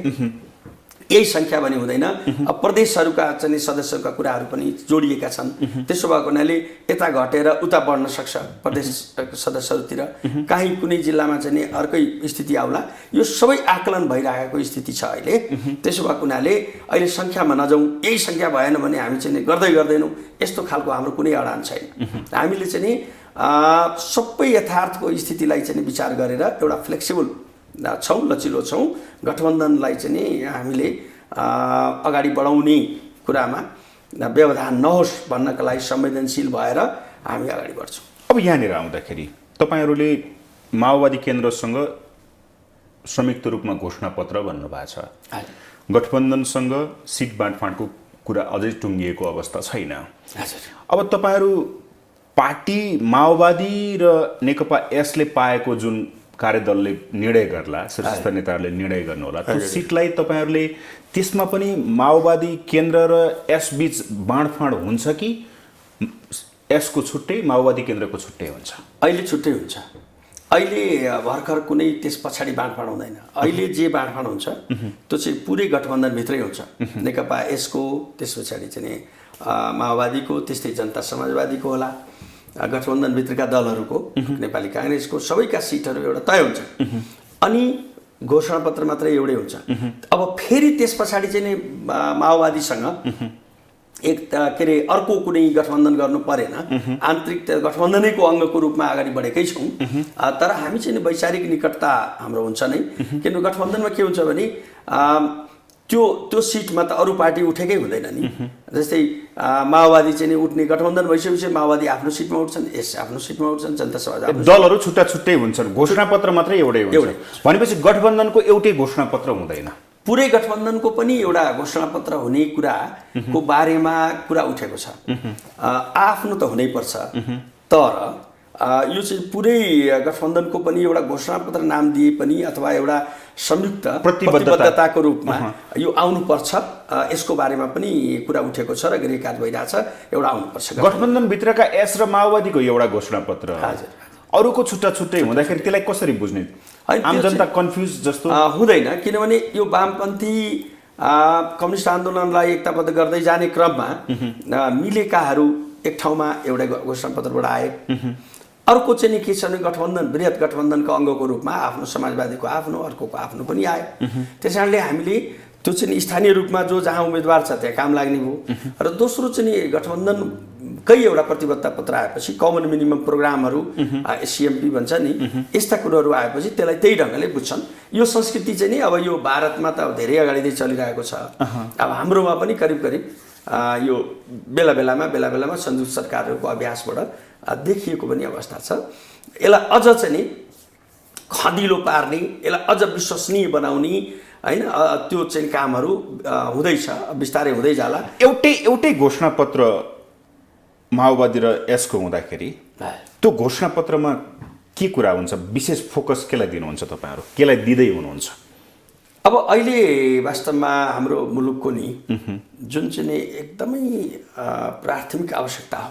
यही सङ्ख्या पनि हुँदैन। अब प्रदेशहरूका चाहिँ सदस्यहरूका कुराहरू पनि जोडिएका छन्, त्यसो भएको हुनाले यता घटेर उता बढ्न सक्छ प्रदेश सदस्यहरूतिर, काहीँ कुनै जिल्लामा चाहिँ अर्कै स्थिति आउला। यो सबै आकलन भइरहेको स्थिति छ अहिले। त्यसो भएको हुनाले अहिले सङ्ख्यामा नजाउँ, यही सङ्ख्या भएन भने हामी चाहिँ गर्दैनौँ, यस्तो खालको हाम्रो कुनै अडान छैन। हामीले चाहिँ सबै यथार्थको स्थितिलाई चाहिँ विचार गरेर एउटा फ्लेक्सिबल छौँ, लचिलो छौँ। गठबन्धनलाई चाहिँ हामीले अगाडि बढाउने कुरामा व्यवधान नहोस् भन्नका लागि संवेदनशील भएर हामी अगाडि बढ्छौँ। अब यहाँनिर आउँदाखेरि तपाईँहरूले माओवादी केन्द्रसँग संयुक्त रूपमा घोषणापत्र भन्नुभएको छ। गठबन्धनसँग सिट बाँडफाँडको कुरा अझै टुङ्गिएको अवस्था छैन। अब तपाईँहरू पार्टी माओवादी र नेकपा यसले पाएको जुन कार्यदलले निर्णय गर्ला, शीर्षस्थ नेताहरूले निर्णय गर्नुहोला, त्यो सिटलाई तपाईँहरूले त्यसमा पनि माओवादी केन्द्र र यस बीच बाँडफाँड हुन्छ कि यसको छुट्टै माओवादी केन्द्रको छुट्टै हुन्छ? अहिले छुट्टै हुन्छ। अहिले भर्खर कुनै त्यस पछाडि बाँडफाँड हुँदैन। अहिले जे बाँडफाँड हुन्छ त्यो चाहिँ पुरै गठबन्धनभित्रै हुन्छ। नेकपा यसको, त्यस पछाडि चाहिँ माओवादीको, त्यस्तै जनता समाजवादीको होला, गठबन्धनभित्रका दलहरूको, नेपाली काङ्ग्रेसको सबैका सिटहरू एउटा तय हुन्छ। अनि घोषणापत्र मात्रै एउटै हुन्छ। अब फेरि त्यस पछाडि चाहिँ माओवादीसँग एक के अरे अर्को कुनै गठबन्धन गर्नु परेन। आन्तरिक गठबन्धनैको अङ्गको रूपमा अगाडि बढेकै छौँ। तर हामी चाहिँ वैचारिक निकटता हाम्रो हुन्छ नै। किनभने गठबन्धनमा के हुन्छ भने त्यो सिटमा त अरू पार्टी उठेकै हुँदैन नि। जस्तै माओवादी चाहिँ उठ्ने, गठबन्धन भइसकेपछि माओवादी आफ्नो सिटमा उठ्छन्, यस आफ्नो सिटमा उठ्छन्, जनता समाज दलहरू छुट्टा छुट्टै हुन्छन्, घोषणापत्र मात्रै एउटै हुन्छ। भनेपछि गठबन्धनको एउटै घोषणापत्र हुँदैन। पुरै गठबन्धनको पनि एउटा घोषणापत्र हुने कुराको बारेमा कुरा उठेको छ। आफ्नो त हुनैपर्छ, तर यो चाहिँ पुरै गठबन्धनको पनि एउटा घोषणापत्र नाम दिए पनि अथवा एउटा संयुक्त प्रतिबद्धताको रूपमा यो आउनुपर्छ, यसको बारेमा पनि कुरा उठेको छ र गृहकार्य भइरहेछ। एउटा आउनुपर्छ गठबन्धनभित्रका यस र माओवादीको एउटा घोषणापत्र, अरूको छुट्टा छुट्टै हुँदाखेरि त्यसलाई कसरी बुझ्ने? आम जनता कन्फ्युज जस्तो हुँदैन। किनभने यो वामपन्थी कम्युनिस्ट आन्दोलनलाई एकताबद्ध गर्दै जाने क्रममा मिलेकाहरू एक ठाउँमा एउटा घोषणापत्रबाट आए। अर्को चाहिँ नि के छ भने गठबन्धन, वृहत गठबन्धनको अङ्गको रूपमा आफ्नो समाजवादीको आफ्नो, अर्कोको आफ्नो पनि आयो। त्यस कारणले हामीले त्यो चाहिँ स्थानीय रूपमा जहाँ उम्मेदवार छ त्यहाँ काम लाग्ने भयो। र दोस्रो चाहिँ नि गठबन्धनकै एउटा प्रतिबद्धता पत्र आएपछि, कमन मिनिमम प्रोग्रामहरू CMP भन्छ नि, यस्ता कुरोहरू आएपछि त्यसलाई त्यही ढङ्गले बुझ्छन्। यो संस्कृति चाहिँ नि अब यो भारतमा त धेरै अगाडिदेखि चलिरहेको छ। अब हाम्रोमा पनि करिब करिब यो बेला बेलामा संयुक्त सरकारहरूको अभ्यासबाट देखिएको पनि अवस्था छ। यसलाई अझ चाहिँ नि खदिलो पार्ने, यसलाई अझ विश्वसनीय बनाउने हैन, त्यो चाहिँ कामहरू हुँदैछ, बिस्तारै हुँदै जाला। एउटै घोषणापत्र माओवादी र यसको हुँदाखेरि त्यो घोषणापत्रमा के कुरा हुन्छ? विशेष फोकस केलाई दिनुहुन्छ तपाईँहरू, केलाई दिँदै हुनुहुन्छ? अब अहिले वास्तवमा हाम्रो मुलुकको नि जुन चाहिँ एकदमै प्राथमिक आवश्यकता हो,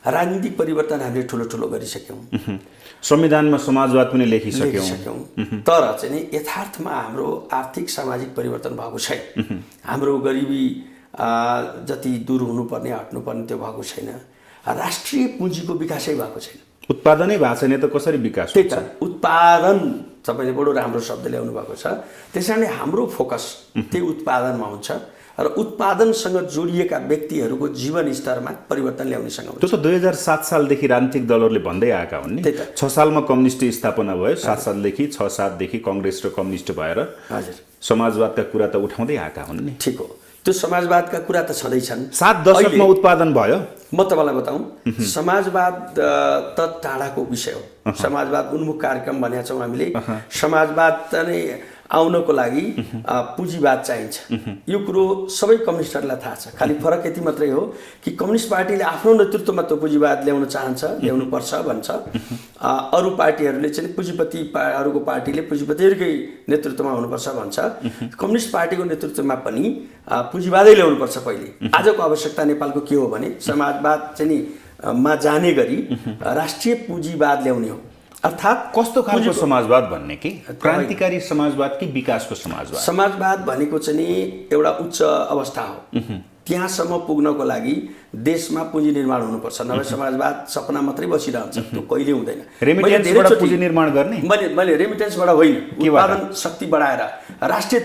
राजनीतिक परिवर्तन हामीले ठुलो गरिसक्यौँ। संविधानमा समाजवाद पनि लेखिसक्यौँ। तर चाहिँ नि यथार्थमा हाम्रो आर्थिक सामाजिक परिवर्तन भएको छैन। हाम्रो गरिबी जति दूर हुनुपर्ने, हट्नुपर्ने त्यो भएको छैन। राष्ट्रिय पुँजीको विकासै भएको छैन। उत्पादनै भएको छैन त कसरी विकास हुन्छ? उत्पादन तपाईँले बडो राम्रो शब्द ल्याउनु भएको छ। त्यस कारणले हाम्रो फोकस त्यही उत्पादनमा हुन्छ र उत्पादनसँग जोडिएका व्यक्तिहरूको जीवन स्तरमा परिवर्तन ल्याउनेसँग हुन्छ। त्यो त 2007 सालदेखि राजनीतिक दलहरूले भन्दै आएका हुन् नि। 6 सालमा कम्युनिस्ट स्थापना भयो, 7 देखि कङ्ग्रेस र कम्युनिस्ट भएर समाजवादका कुरा त उठाउँदै आएका हुन् नि। ठिक हो, त्यो समाजवादका कुरा त छँदैछन्। 7 दशकमा उत्पादन भयो। म तपाईँलाई बताउँ, समाजवाद त टाढाको विषय हो। समाजवाद उन्मुख कार्यक्रम भनेका छौँ हामीले। समाजवाद नै आउनको लागि पुँजीवाद चाहिन्छ। यो कुरो सबै कम्युनिस्टहरूलाई थाहा छ। खालि फरक यति मात्रै हो कि कम्युनिस्ट पार्टीले आफ्नो नेतृत्वमा त्यो पुँजीवाद ल्याउन चाहन्छ, ल्याउनुपर्छ भन्छ। अरू पार्टीहरूले चाहिँ पुँजीपतिहरूको पार्टीले पुँजीपतिहरूकै नेतृत्वमा हुनुपर्छ भन्छ। कम्युनिस्ट पार्टीको नेतृत्वमा पनि पुँजीवादै ल्याउनुपर्छ पहिले। आजको आवश्यकता नेपालको के हो भने समाजवाद चाहिँ नि मा जाने गरी राष्ट्रिय पुँजीवाद ल्याउने हो। अर्थात् कस्तो खालको समाजवाद भन्ने कि क्रान्तिकारी समाजवाद कि विकासको समाजवाद? समाजवाद भनेको चाहिँ नि एउटा उच्च अवस्था हो। त्यहाँसम्म पुग्नको लागि देशमा पुँजी निर्माण हुनुपर्छ, नभए समाजवाद सपना मात्रै बसिरहन्छ, त्यो कहिले हुँदैन। रेमिटेन्सबाट पुँजी निर्माण गर्ने? मैले रेमिटेन्सबाट होइन, उत्पादन शक्ति बढाएर राष्ट्रिय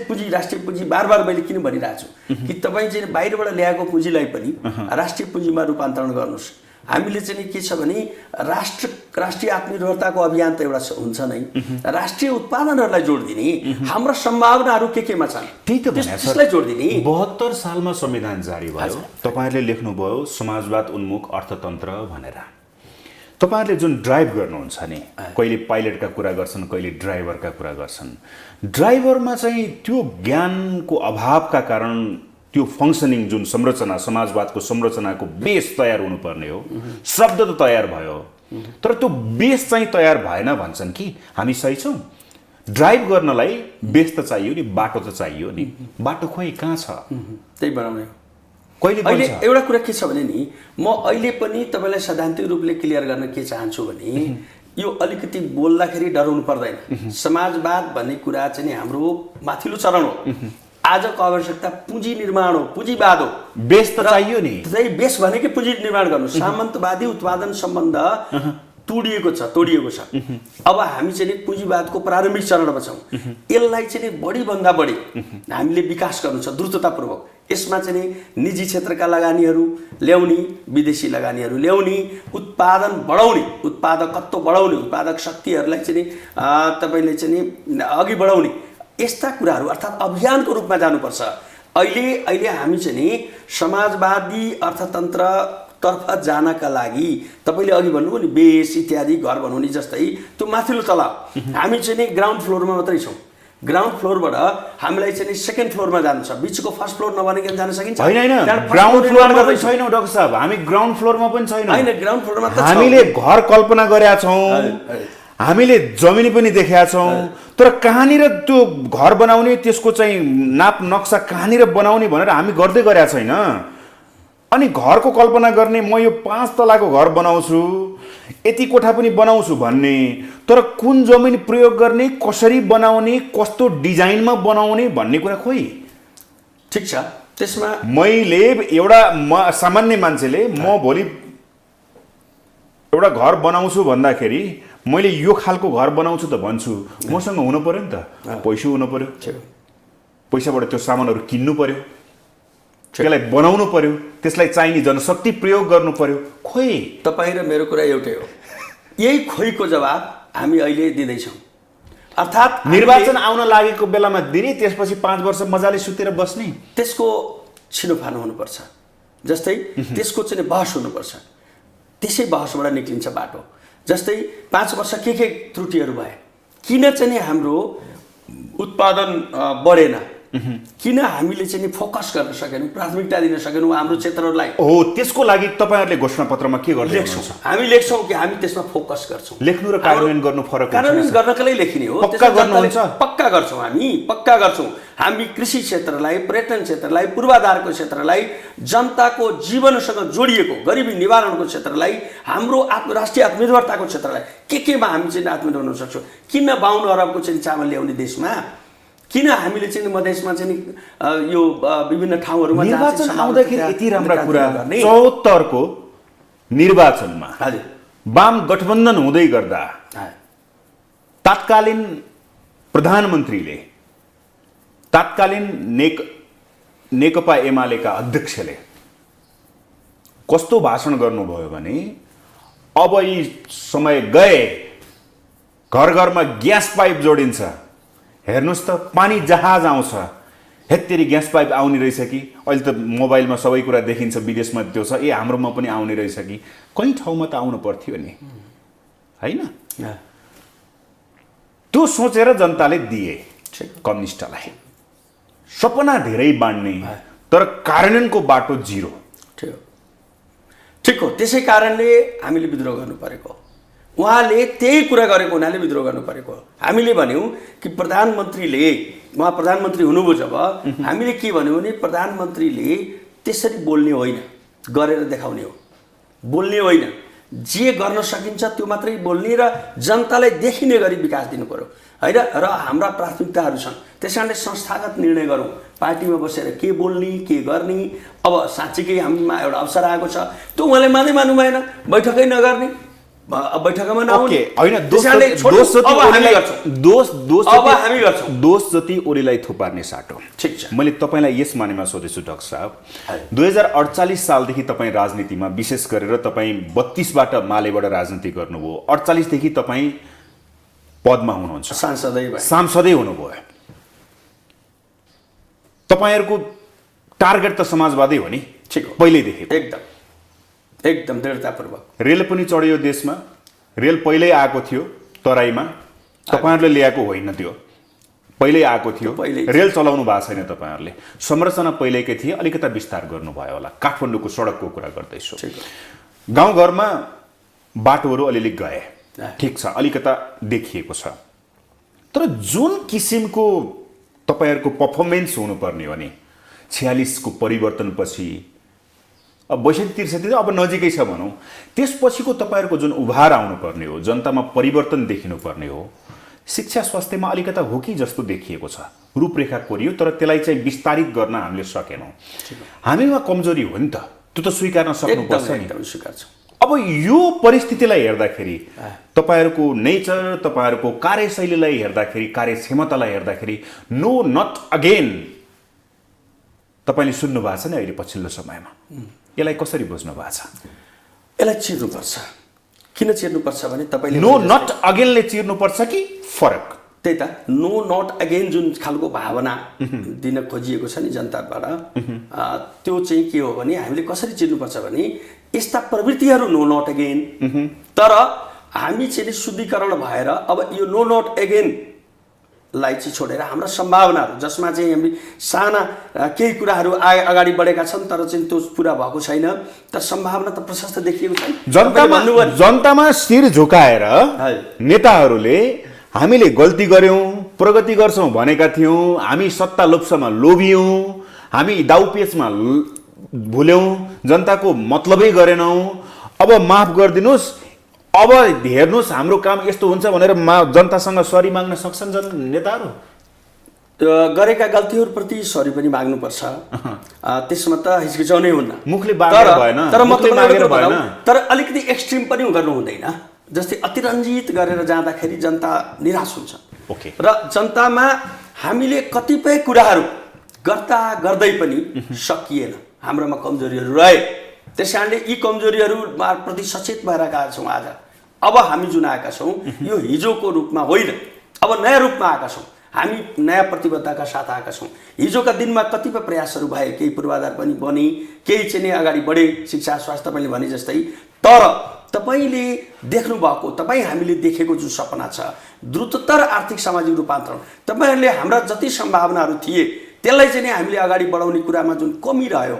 पुँजी बार मैले किन भनिरहेको छु कि तपाईँ चाहिँ बाहिरबाट ल्याएको पुँजीलाई पनि राष्ट्रिय पुँजीमा रूपान्तरण गर्नुहोस्। हामीले चाहिँ के छ भने राष्ट्रिय आत्मनिर्भरताको अभियान त एउटा हुन्छ नै, राष्ट्रिय उत्पादनहरूलाई जोड दिने, हाम्रा सम्भावनाहरू केमा छन् त्यही त भने त्यसलाई जोड दिने। 72 सालमा संविधान जारी भयो, तपाईहरुले लेख्नुभयो समाजवाद उन्मुख अर्थतन्त्र भनेर। तपाईहरुले जुन ड्राइभ गर्नुहुन्छ नि, कहिले पाइलटका कुरा गर्छन्, कहिले ड्राइभरका कुरा गर्छन्। ड्राइभरमा चाहिँ त्यो ज्ञानको अभावका कारण त्यो फङ्सनिङ जुन संरचना, समाजवादको संरचनाको बेस तयार हुनुपर्ने हो, शब्द त तयार भयो तर त्यो बेस चाहिँ तयार भएन भन्छन् कि हामी सही छौँ? ड्राइभ गर्नलाई बेस त चाहियो नि, बाटो त चाहियो नि, बाटो खोइ कहाँ छ? त्यही बनाउने हो। कहिले अहिले एउटा कुरा के छ भने नि, म अहिले पनि तपाईँलाई सैद्धान्तिक रूपले क्लियर गर्न के चाहन्छु भने यो अलिकति बोल्दाखेरि डराउनु पर्दैन। समाजवाद भन्ने कुरा चाहिँ नि हाम्रो माथिल्लो चरण हो। आजको आवश्यकता पुँजी निर्माण हो, पुँजीवाद हो। बेस त चाहियो नि। त्यही बेस भनेकै पुँजी निर्माण गर्नु। सामन्तवादी उत्पादन सम्बन्ध तोडिएको छ। अब हामी चाहिँ पुँजीवादको प्रारम्भिक चरणमा छौँ। यसलाई चाहिँ बढीभन्दा बढी हामीले विकास गर्नु छ द्रुततापूर्वक। यसमा चाहिँ निजी क्षेत्रका लगानीहरू ल्याउने, विदेशी लगानीहरू ल्याउने, उत्पादन बढाउने, उत्पादकत्व बढाउने, उत्पादक शक्तिहरूलाई चाहिँ तपाईँले चाहिँ अघि बढाउने, यस्ता कुराहरू अर्थात् अभियानको रूपमा जानुपर्छ। अहिले हामी चाहिँ समाजवादी अर्थतन्त्रतर्फ जानका लागि तपाईँले अघि भन्नुभयो नि बेस इत्यादि घर बनाउने जस्तै त्यो माथिल्लो तलब हामी चाहिँ ग्राउन्ड फ्लोरमा मात्रै छौँ। ग्राउन्ड फ्लोरबाट हामीलाई चाहिँ सेकेन्ड फ्लोरमा जानु छ। बिचको फर्स्ट फ्लोर नबनिकन जान सकिन्छ? होइन, ग्राउन्ड फ्लोरमा पनि छैनौँ डाक्टर साहब, हामी ग्राउन्ड फ्लोरमा पनि छैनौँ। होइन, ग्राउन्ड फ्लोरमा त हामीले घर कल्पना गरेका छौँ, हामीले जमिनी पनि देखेका छौँ, तर कहाँनिर त्यो घर बनाउने, त्यसको चाहिँ नाप नक्सा कहाँनिर बनाउने भनेर हामी गर्दै गरेका छैन। अनि घरको कल्पना गर्ने, म यो 5 तलाको घर बनाउँछु, यति कोठा पनि बनाउँछु भन्ने, तर कुन जमिन प्रयोग गर्ने, कसरी बनाउने, कस्तो डिजाइनमा बनाउने भन्ने कुरा खोइ। ठिक छ, त्यसमा मैले एउटा सामान्य मान्छेले म भोलि एउटा घर बनाउँछु भन्दाखेरि मैले यो खालको घर बनाउँछु त भन्छु, मसँग हुनु पर्यो नि त, पैसा हुनु पर्यो, पैसाबाट त्यो सामानहरू किन्नु पर्यो, त्यसलाई बनाउनु पर्यो, त्यसलाई चाहिने जनशक्ति प्रयोग गर्नु पर्यो। खोइ तपाईँ र मेरो कुरा एउटै हो। यही खोइको जवाब हामी अहिले दिँदैछौँ। अर्थात् निर्वाचन आउन लागेको बेलामा दिने, त्यसपछि 5 वर्ष मजाले सुतेर बस्ने, त्यसको छिनोफानो हुनुपर्छ। जस्तै त्यसको चाहिँ बहस हुनुपर्छ, त्यसै बहसबाट निक्लिन्छ बाटो। जस्तै 5 वर्ष के त्रुटिहरू भए, किन चाहिँ हाम्रो उत्पादन बढेन, किन हामीले चाहिँ फोकस गर्न सकेनौँ, प्राथमिकता दिन सकेनौँ हाम्रो क्षेत्रहरूलाई। हो, त्यसको लागि तपाईँहरूले घोषणापत्रमा के गर्दै लेख्छौँ? हामी लेख्छौँ कि हामी त्यसमा फोकस गर्छौँ। लेख्नु र कार्यान्वयन गर्नु फरक हुन्छ। कार्यान्वयन गर्नका लागि लेखिने हो। पक्का गर्नुहुन्छ? पक्का गर्छौँ, हामी पक्का गर्छौँ। हामी कृषि क्षेत्रलाई, पर्यटन क्षेत्रलाई, पूर्वाधारको क्षेत्रलाई, जनताको जीवनसँग जोडिएको गरिबी निवारणको क्षेत्रलाई, हाम्रो राष्ट्रिय आत्मनिर्भरताको क्षेत्रलाई केमा हामी चाहिँ आत्मनिर्भर हुन सक्छौँ? किन 52 अरबको चाहिँ चामल ल्याउने देशमा, किन हामीले चाहिँ मधेसमा चाहिँ यो विभिन्न ठाउँहरूमा निर्वाचन आउँदाखेरि यति राम्रा कुरा 74 को निर्वाचनमा वाम गठबन्धन हुँदै गर्दा तत्कालीन प्रधानमन्त्रीले, तत्कालीन नेकपा एमालेका अध्यक्षले कस्तो भाषण गर्नुभयो भने, अब यी समय गए, घर घरमा ग्यास पाइप जोडिन्छ, हेर्नुहोस् त पानी जहाज आउँछ, हेत्तेरी ग्यास पाइप आउने रहेछ कि, अहिले त मोबाइलमा सबै कुरा देखिन्छ, विदेशमा त्यो छ, हाम्रोमा पनि आउने रहेछ कि, कहीँ ठाउँमा त आउनु पर्थ्यो नि, होइन? त्यो सोचेर जनताले दिए कम्युनिस्टलाई। सपना धेरै बाँड्ने, तर कार्यान्वयनको बाटो 0। ठिक हो, त्यसै कारणले हामीले विद्रोह गर्नु परेको। उहाँले त्यही कुरा गरेको हुनाले विद्रोह गर्नु परेको। हामीले भन्यौँ कि प्रधानमन्त्रीले, उहाँ प्रधानमन्त्री हुनुभयो जब, हामीले के भन्यौँ भने प्रधानमन्त्रीले त्यसरी बोल्ने होइन, गरेर देखाउने हो। बोल्ने होइन, जे गर्न सकिन्छ त्यो मात्रै बोल्ने र जनतालाई देखिने गरी विकास दिनु पर्यो, होइन? र हाम्रा प्राथमिकताहरू छन्, त्यस कारणले संस्थागत निर्णय गरौँ, पार्टीमा बसेर के बोल्ने, के गर्ने। अब साँच्चीकै हामीमा एउटा अवसर आएको छ, त्यो उहाँले मान्नु भएन, बैठकै नगर्ने, बैठकमा नआउने। ओके, होइन, दोष त्यसैले छोड्नु, जति अब हामी ओलीलाई गर्छौँ। दोष अब हामी गर्छौँ। दोष जति ओलीलाई थुपार्ने साटो। ठिक छ। मैले तपाईँलाई यस मानेमा सोधेछु डाक्टर साहब, 2048 सालदेखि तपाईँ राजनीतिमा, विशेष गरेर तपाईँ 32बाट मालेबाट राजनीति गर्नुभयो, 48 देखि तपाईँ पदमा हुनुहुन्छ, सांसदै हुनुभयो। तपाईँहरूको टार्गेट त समाजवादै हो नि, ठिक हो, पहिल्यैदेखि। एकदम दृढतापूर्वक। रेल पनि चढ्यो देशमा, रेल पहिल्यै आएको थियो तराईमा, तपाईँहरूले ल्याएको होइन, त्यो पहिल्यै आएको थियो। रेल चलाउनु भएको छैन तपाईँहरूले, संरचना पहिल्यैकै थिए, अलिकता विस्तार गर्नुभयो होला। काठमाडौँको सडकको कुरा गर्दैछु, गाउँघरमा बाटोहरू अलिअलि गए, ठिक छ, अलिकता देखिएको छ। तर जुन किसिमको तपाईँहरूको पर्फर्मेन्स हुनुपर्ने हो नि, 46को परिवर्तनपछि, अब 62-63 अब नजिकै छ भनौँ, त्यसपछिको तपाईँहरूको जुन उभार आउनुपर्ने हो, जनतामा परिवर्तन देखिनुपर्ने हो, शिक्षा स्वास्थ्यमा अलिकता हो कि जस्तो देखिएको छ। रूपरेखा कोरियो, तर त्यसलाई चाहिँ विस्तारित गर्न हामीले सकेनौँ। हामीमा कमजोरी हो नि त, त्यो त स्वीकार्न सक्नुपर्छ नि। अब यो परिस्थितिलाई हेर्दाखेरि, तपाईँहरूको नेचर, तपाईँहरूको कार्यशैलीलाई हेर्दाखेरि, कार्यक्षमतालाई हेर्दाखेरि, नो नट अगेन तपाईँले सुन्नु भएको छ नि अहिले पछिल्लो समयमा, यसलाई कसरी बुझ्नु भएको छ? यसलाई चिर्नुपर्छ। किन चिर्नुपर्छ भने तपाईँले नो नट अगेनले चिर्नुपर्छ कि फरक? त्यही त, नो नट अगेन जुन खालको भावना दिन खोजिएको छ नि जनताबाट, त्यो चाहिँ के हो भने हामीले कसरी चिर्नुपर्छ भने यस्ता प्रवृत्तिहरू नो नट अगेन, तर हामी चाहिँ शुद्धिकरण भएर अब यो नो नट अगेन लाई चाहिँ छोडेर हाम्रा सम्भावनाहरू, जसमा चाहिँ हामी साना केही कुराहरू अगाडि बढेका छन् तर चाहिँ त्यो पुरा भएको छैन, तर सम्भावना त प्रशस्त देखिएको छैन। जनतामा शिर झुकाएर नेताहरूले हामीले गल्ती गर्यौँ, प्रगति गर्छौँ भनेका थियौँ, हामी सत्ता लोभमा लोभियौँ, हामी दाउपेचमा भुल्यौँ, जनताको मतलबै गरेनौँ, अब माफ गरिदिनुहोस्, अब हेर्नुहोस् हाम्रो काम यस्तो हुन्छ भनेर जनतासँग सरी माग्न सक्छन् नेताहरू? गरेका गल्तीहरूप्रति सरी पनि माग्नुपर्छ, त्यसमा त हिचकिचाउनै हुन्न। मुखले मागेर भएन, तर अलिकति एक्सट्रिम पनि गर्नु हुँदैन। जस्तै अतिरञ्जित गरेर जाँदाखेरि जनता निराश हुन्छ। र जनतामा हामीले कतिपय कुराहरू गर्दा गर्दै पनि सकिएन, हाम्रोमा कमजोरीहरू रहे। त्यस कारणले यी कमजोरीहरूप्रति सचेत भएर आएका छौँ। आज अब हामी जुन आएका छौँ यो हिजोको रूपमा होइन, अब नयाँ रूपमा आएका छौँ। हामी नयाँ प्रतिबद्धताका साथ आएका छौँ। हिजोका दिनमा कतिपय प्रयासहरू भए, केही पूर्वाधार पनि बने, केही चाहिँ अगाडि बढे, शिक्षा स्वास्थ्य तपाईँले भने जस्तै। तर तपाईँले देख्नुभएको, तपाईँ हामीले देखेको जुन सपना छ, द्रुततर आर्थिक सामाजिक रूपान्तरण, तपाईँहरूले हाम्रा जति सम्भावनाहरू थिए त्यसलाई चाहिँ हामीले अगाडि बढाउने कुरामा जुन कमी रह्यो,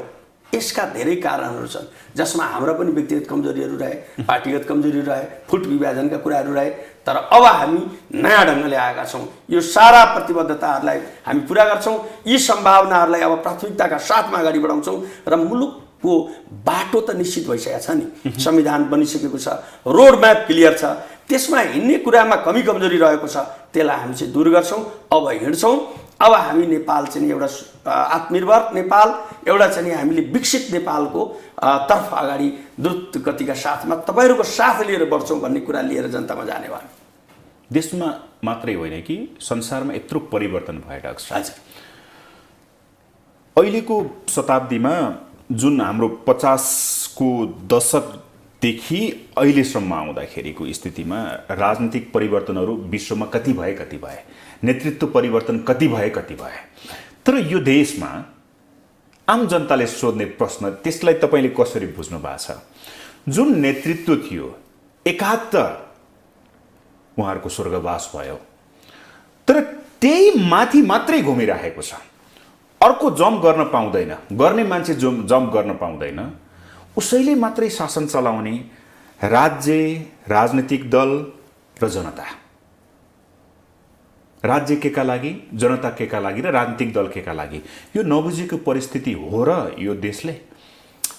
यसका धेरै कारणहरू छन्, जसमा हाम्रा पनि व्यक्तिगत कमजोरीहरू रहे, पार्टीगत कमजोरीहरू रहे, फुट विभाजनका कुराहरू रहे। तर अब हामी नयाँ ढङ्गले आएका छौँ। यो सारा प्रतिबद्धताहरूलाई हामी पुरा गर्छौँ। यी सम्भावनाहरूलाई अब प्राथमिकताका साथमा अगाडि बढाउँछौँ र मुलुकको बाटो त निश्चित भइसकेको छ नि। संविधान बनिसकेको छ, रोड म्याप क्लियर छ, त्यसमा हिँड्ने कुरामा कमी कमजोरी रहेको छ, त्यसलाई हामी चाहिँ दूर गर्छौँ। अब हिँड्छौँ। अब हामी नेपाल चाहिँ एउटा आत्मनिर्भर नेपाल, एउटा चाहिँ हामीले विकसित नेपालको तर्फ अगाडि द्रुत गतिका साथमा तपाईँहरूको साथ लिएर बढ्छौँ भन्ने कुरा लिएर जनतामा जाने भयो। देशमा मात्रै होइन कि संसारमा यत्रो परिवर्तन भयो डाक्टर साहब। अहिलेको शताब्दीमा जुन हाम्रो 50को दशकदेखि अहिलेसम्म आउँदाखेरिको स्थितिमा राजनीतिक परिवर्तनहरू विश्वमा कति भए, नेतृत्व परिवर्तन कति भए, तर यो देशमा आम जनताले सोध्ने प्रश्न, त्यसलाई तपाईँले कसरी बुझ्नु भएको छ? जुन नेतृत्व थियो एकाहत्त उहाँहरूको स्वर्गवास भयो, तर त्यही माथि मात्रै घुमिरहेको छ, अर्को जम्प गर्न पाउँदैन, गर्ने मान्छे जम्प गर्न पाउँदैन, उसैले मात्रै शासन चलाउने राज्य, राजनीतिक दल र जनता। राज्य केका लागि, जनता केका लागि र राजनीतिक दल केका लागि, यो नबुझेको परिस्थिति हो र यो देशले?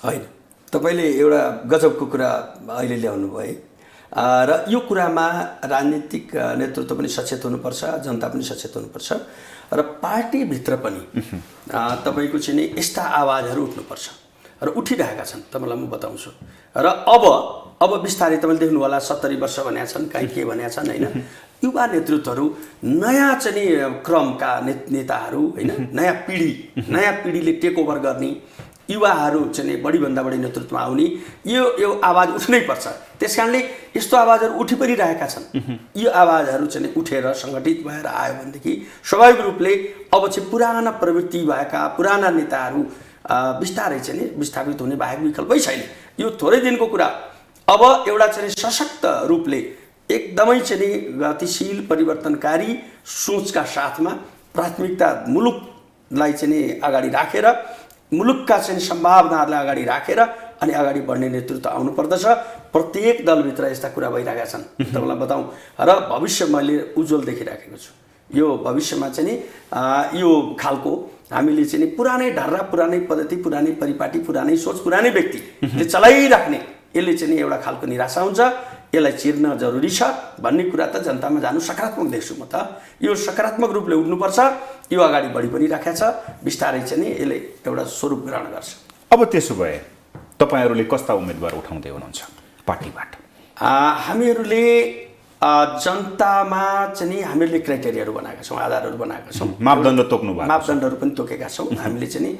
होइन, तपाईँले एउटा गजबको कुरा अहिले ल्याउनु भयो र यो कुरामा राजनीतिक नेतृत्व पनि सचेत हुनुपर्छ, जनता पनि सचेत हुनुपर्छ र पार्टीभित्र पनि तपाईँको चाहिँ यस्ता आवाजहरू उठ्नुपर्छ र उठिरहेका छन् तपाईँलाई म बताउँछु र अब बिस्तारै तपाईँले देख्नु होला 70 वर्ष भनेका छन् कहीँ के भनेका छन् होइन युवा नेतृत्वहरू नयाँ चाहिँ क्रमका नेताहरू होइन नयाँ पिँढीले टेक ओभर गर्ने युवाहरू चाहिँ बढीभन्दा बढी नेतृत्वमा आउने यो आवाज उठ्नै पर्छ। त्यस कारणले यस्तो आवाजहरू उठि पनि रहेका छन्। यो आवाजहरू चाहिँ उठेर सङ्गठित भएर आयो भनेदेखि स्वाभाविक रूपले अब चाहिँ पुराना प्रवृत्ति भएका पुराना नेताहरू बिस्तारै चाहिँ विस्थापित हुने बाहेक विकल्पै छैन। यो थोरै दिनको कुरा। अब एउटा चाहिँ सशक्त रूपले एकदमै चाहिँ गतिशील परिवर्तनकारी सोचका साथमा प्राथमिकता मुलुकलाई चाहिँ अगाडि राखेर मुलुकका चाहिँ सम्भावनाहरूलाई अगाडि राखेर अनि अगाडि बढ्ने नेतृत्व आउनुपर्दछ। प्रत्येक दलभित्र यस्ता कुरा भइरहेका छन्। तपाईँलाई बताउँ र भविष्य मैले उज्जवल देखिराखेको छु। यो भविष्यमा चाहिँ यो खालको हामीले चाहिँ पुरानै ढर्रा पुरानै पद्धति पुरानै परिपाटी पुरानै सोच पुरानै व्यक्तिले चलाइराख्ने यसले चाहिँ एउटा खालको निराशा हुन्छ। यसलाई चिर्न जरुरी छ भन्ने कुरा त जनतामा जानु सकारात्मक देख्छु म त। यो सकारात्मक रूपले उठ्नुपर्छ। यो अगाडि बढी पनि राखेको छ। बिस्तारै चाहिँ यसले एउटा स्वरूप ग्रहण गर्छ। अब त्यसो भए तपाईँहरूले कस्ता उम्मेदवार उठाउँदै हुनुहुन्छ पार्टीबाट? हामीहरूले जनतामा चाहिँ हामीले क्राइटेरियाहरू बनाएका छौँ, आधारहरू बनाएका छौँ, मापदण्ड तोक्नु भएको मापदण्डहरू पनि तोकेका छौँ। हामीले चाहिँ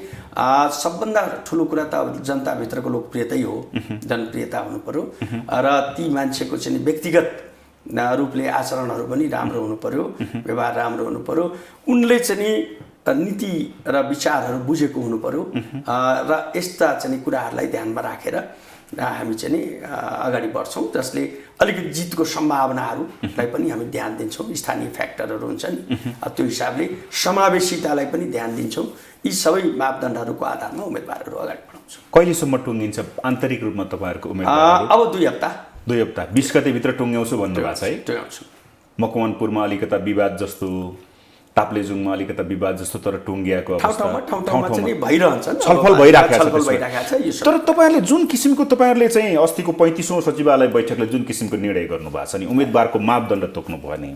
सबभन्दा ठुलो कुरा त अब जनताभित्रको लोकप्रियतै हो, जनप्रियता हुनु पर्यो र ती मान्छेको चाहिँ व्यक्तिगत रूपले आचरणहरू पनि राम्रो हुनु पर्यो, व्यवहार राम्रो हुनु पर्यो, उनले चाहिँ नीति र विचारहरू बुझेको हुनु पर्यो र यस्ता चाहिँ कुराहरूलाई ध्यानमा राखेर हामी चाहिँ अगाडि बढ्छौँ जसले अलिकति जितको सम्भावनाहरूलाई पनि हामी ध्यान दिन्छौँ। स्थानीय फ्याक्टरहरू हुन्छ नि त्यो हिसाबले समावेशितालाई पनि ध्यान दिन्छौँ। यी सबै मापदण्डहरूको आधारमा उम्मेदवारहरू अगाडि बढाउँछौँ। कहिलेसम्म टुङ्गिन्छ आन्तरिक रूपमा तपाईँहरूको उम्मेदवार? अब 2 हप्ता 20 गतेभित्र टुङ्ग्याउँछु भन्नुभएको छ है? टुङ्ग्याउँछु। मकवानपुरमा अलिकता विवाद जस्तो, ताप्लेजुङमा अलिकता विवाद जस्तो तर टुङ्गिएको ठाउँमा चाहिँ भइरहन्छ, छलफल भइरहेको छ। तर तपाईँहरूले जुन किसिमको तपाईँहरूले चाहिँ अस्तिको 35औं सचिवालय बैठकले जुन किसिमको निर्णय गर्नुभएको छ नि उम्मेदवारको मापदण्ड तोक्नु भयो नि,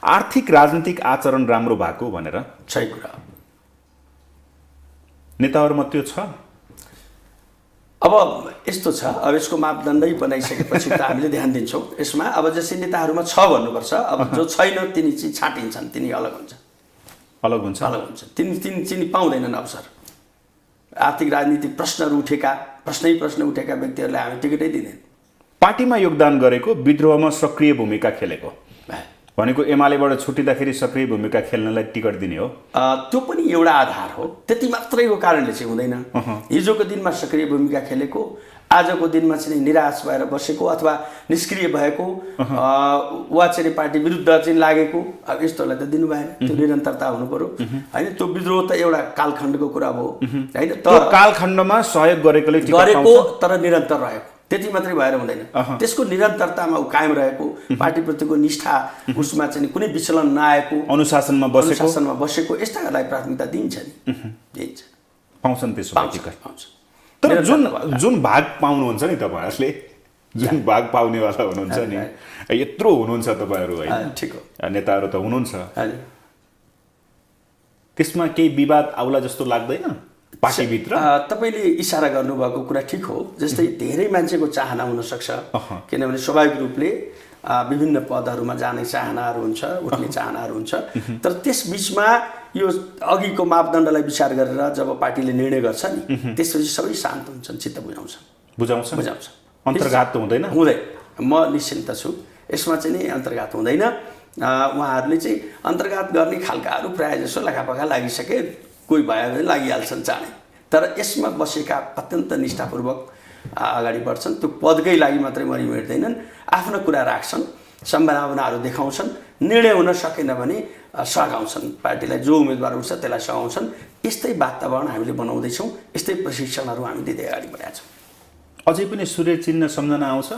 आर्थिक राजनीतिक आचरण राम्रो भएको भनेर सही कुरा नेताहरूमा त्यो छ? अब यस्तो छ, अब यसको मापदण्डै बनाइसकेपछि त हामीले ध्यान दिन्छौँ यसमा। अब जसै नेताहरूमा छ भन्नुपर्छ, अब जो छैन तिनी चाहिँ छाटिन्छन्, तिनी अलग हुन्छ। तिनी पाउँदैनन् अवसर। आर्थिक राजनीतिक प्रश्न उठेका व्यक्तिहरूलाई हामी टिकटै दिँदैन। पार्टीमा योगदान गरेको, विद्रोहमा सक्रिय भूमिका खेलेको भनेको एमालेबाट छुटिँदाखेरि सक्रिय भूमिका खेल्नलाई टिकट दिने हो? त्यो पनि एउटा आधार हो, त्यति मात्रै हो कारणले चाहिँ हुँदैन। हिजोको दिनमा सक्रिय भूमिका खेलेको, आजको दिनमा चाहिँ निराश भएर बसेको अथवा निष्क्रिय भएको वा चाहिँ पार्टी विरुद्ध चाहिँ लागेको, अब यस्तोलाई त दिनु भएन। त्यो निरन्तरता हुनु पर्यो होइन। त्यो विद्रोह त एउटा कालखण्डको कुरा हो होइन। तर कालखण्डमा सहयोग गरेको तर निरन्तर रहेको त्यति मात्रै भएर हुँदैन। त्यसको निरन्तरतामा कायम रहेको, पार्टीप्रतिको निष्ठा उसमा चाहिँ कुनै विचलन नआएको, अनुशासनमा बसेको यस्ताहरूलाई प्राथमिकता दिन्छ नि, दिन्छ, पाउँछन् त्यसो पाउँछ। तर जुन भाग पाउनुहुन्छ नि तपाईँहरूले, जुन भाग पाउनेवाला हुनुहुन्छ नि, यत्रो हुनुहुन्छ तपाईँहरू होइन, ठिक हो, नेताहरू त हुनुहुन्छ, त्यसमा केही विवाद आउला जस्तो लाग्दैन पार्टीभित्र? तपाईँले इसारा गर्नुभएको कुरा ठिक हो। जस्तै धेरै मान्छेको चाहना हुनसक्छ, किनभने स्वाभाविक रूपले विभिन्न पदहरूमा जाने चाहनाहरू हुन्छ, उठ्ने चाहनाहरू हुन्छ। तर त्यस बिचमा यो अघिको मापदण्डलाई विचार गरेर जब पार्टीले निर्णय गर्छ नि, त्यसपछि सबै शान्त हुन्छन्, चित्त बुझाउँछ। अन्तर्घात त हुँदैन? म निश्चिन्त छु, यसमा चाहिँ नि अन्तर्घात हुँदैन। उहाँहरूले चाहिँ अन्तर्घात गर्ने खालकाहरू प्रायः जसो लगापगा लागिसके, कोही भयो भने लागिहाल्छन् चाँडै। तर यसमा बसेका अत्यन्त निष्ठापूर्वक अगाडि बढ्छन्। त्यो पदकै लागि मात्रै मरिमेट्दैनन्, आफ्नो कुरा राख्छन्, सम्भावनाहरू देखाउँछन्, निर्णय हुन सकेन भने सघाउँछन्, पार्टीलाई जो उम्मेदवार हुन्छ त्यसलाई सघाउँछन्। यस्तै वातावरण हामीले बनाउँदैछौँ, यस्तै प्रशिक्षणहरू हामी दिँदै अगाडि बढाएका छौँ। अझै पनि सूर्य चिन्ह सम्झना आउँछ?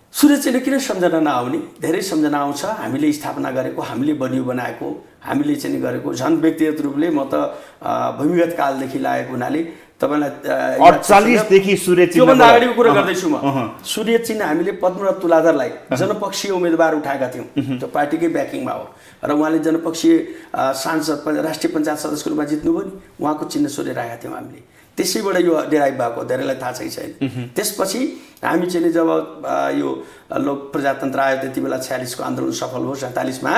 सूर्य चिन्ह किन सम्झना नआउने? धेरै सम्झना आउँछ। हामीले स्थापना गरेको, हामीले बलियो बनाएको, हामीले चाहिँ गरेको, झन् व्यक्तिगत रूपले म त भूमिगत कालदेखि लागेको हुनाले तपाईँलाई 48 देखि सूर्य चिन्ह, त्योभन्दा अगाडिको कुरा गर्दैछु म। सूर्य चिन्ह हामीले पद्म तुलाधरलाई जनपक्षीय उम्मेदवार उठाएका थियौँ, त्यो पार्टीकै ब्याकिङमा हो र उहाँले जनपक्षीय सांसद राष्ट्रिय पञ्चायत सदस्यको रूपमा जित्नुभयो नि, उहाँको चिन्ह सूर्य राखेका थियौँ हामीले। त्यसैबाट यो डेराइभ भएको धेरैलाई थाहा छैन। त्यसपछि हामी चाहिँ नि जब यो लोक प्रजातन्त्र आयो त्यति बेला 46 को आन्दोलन सफल भयो 47 मा,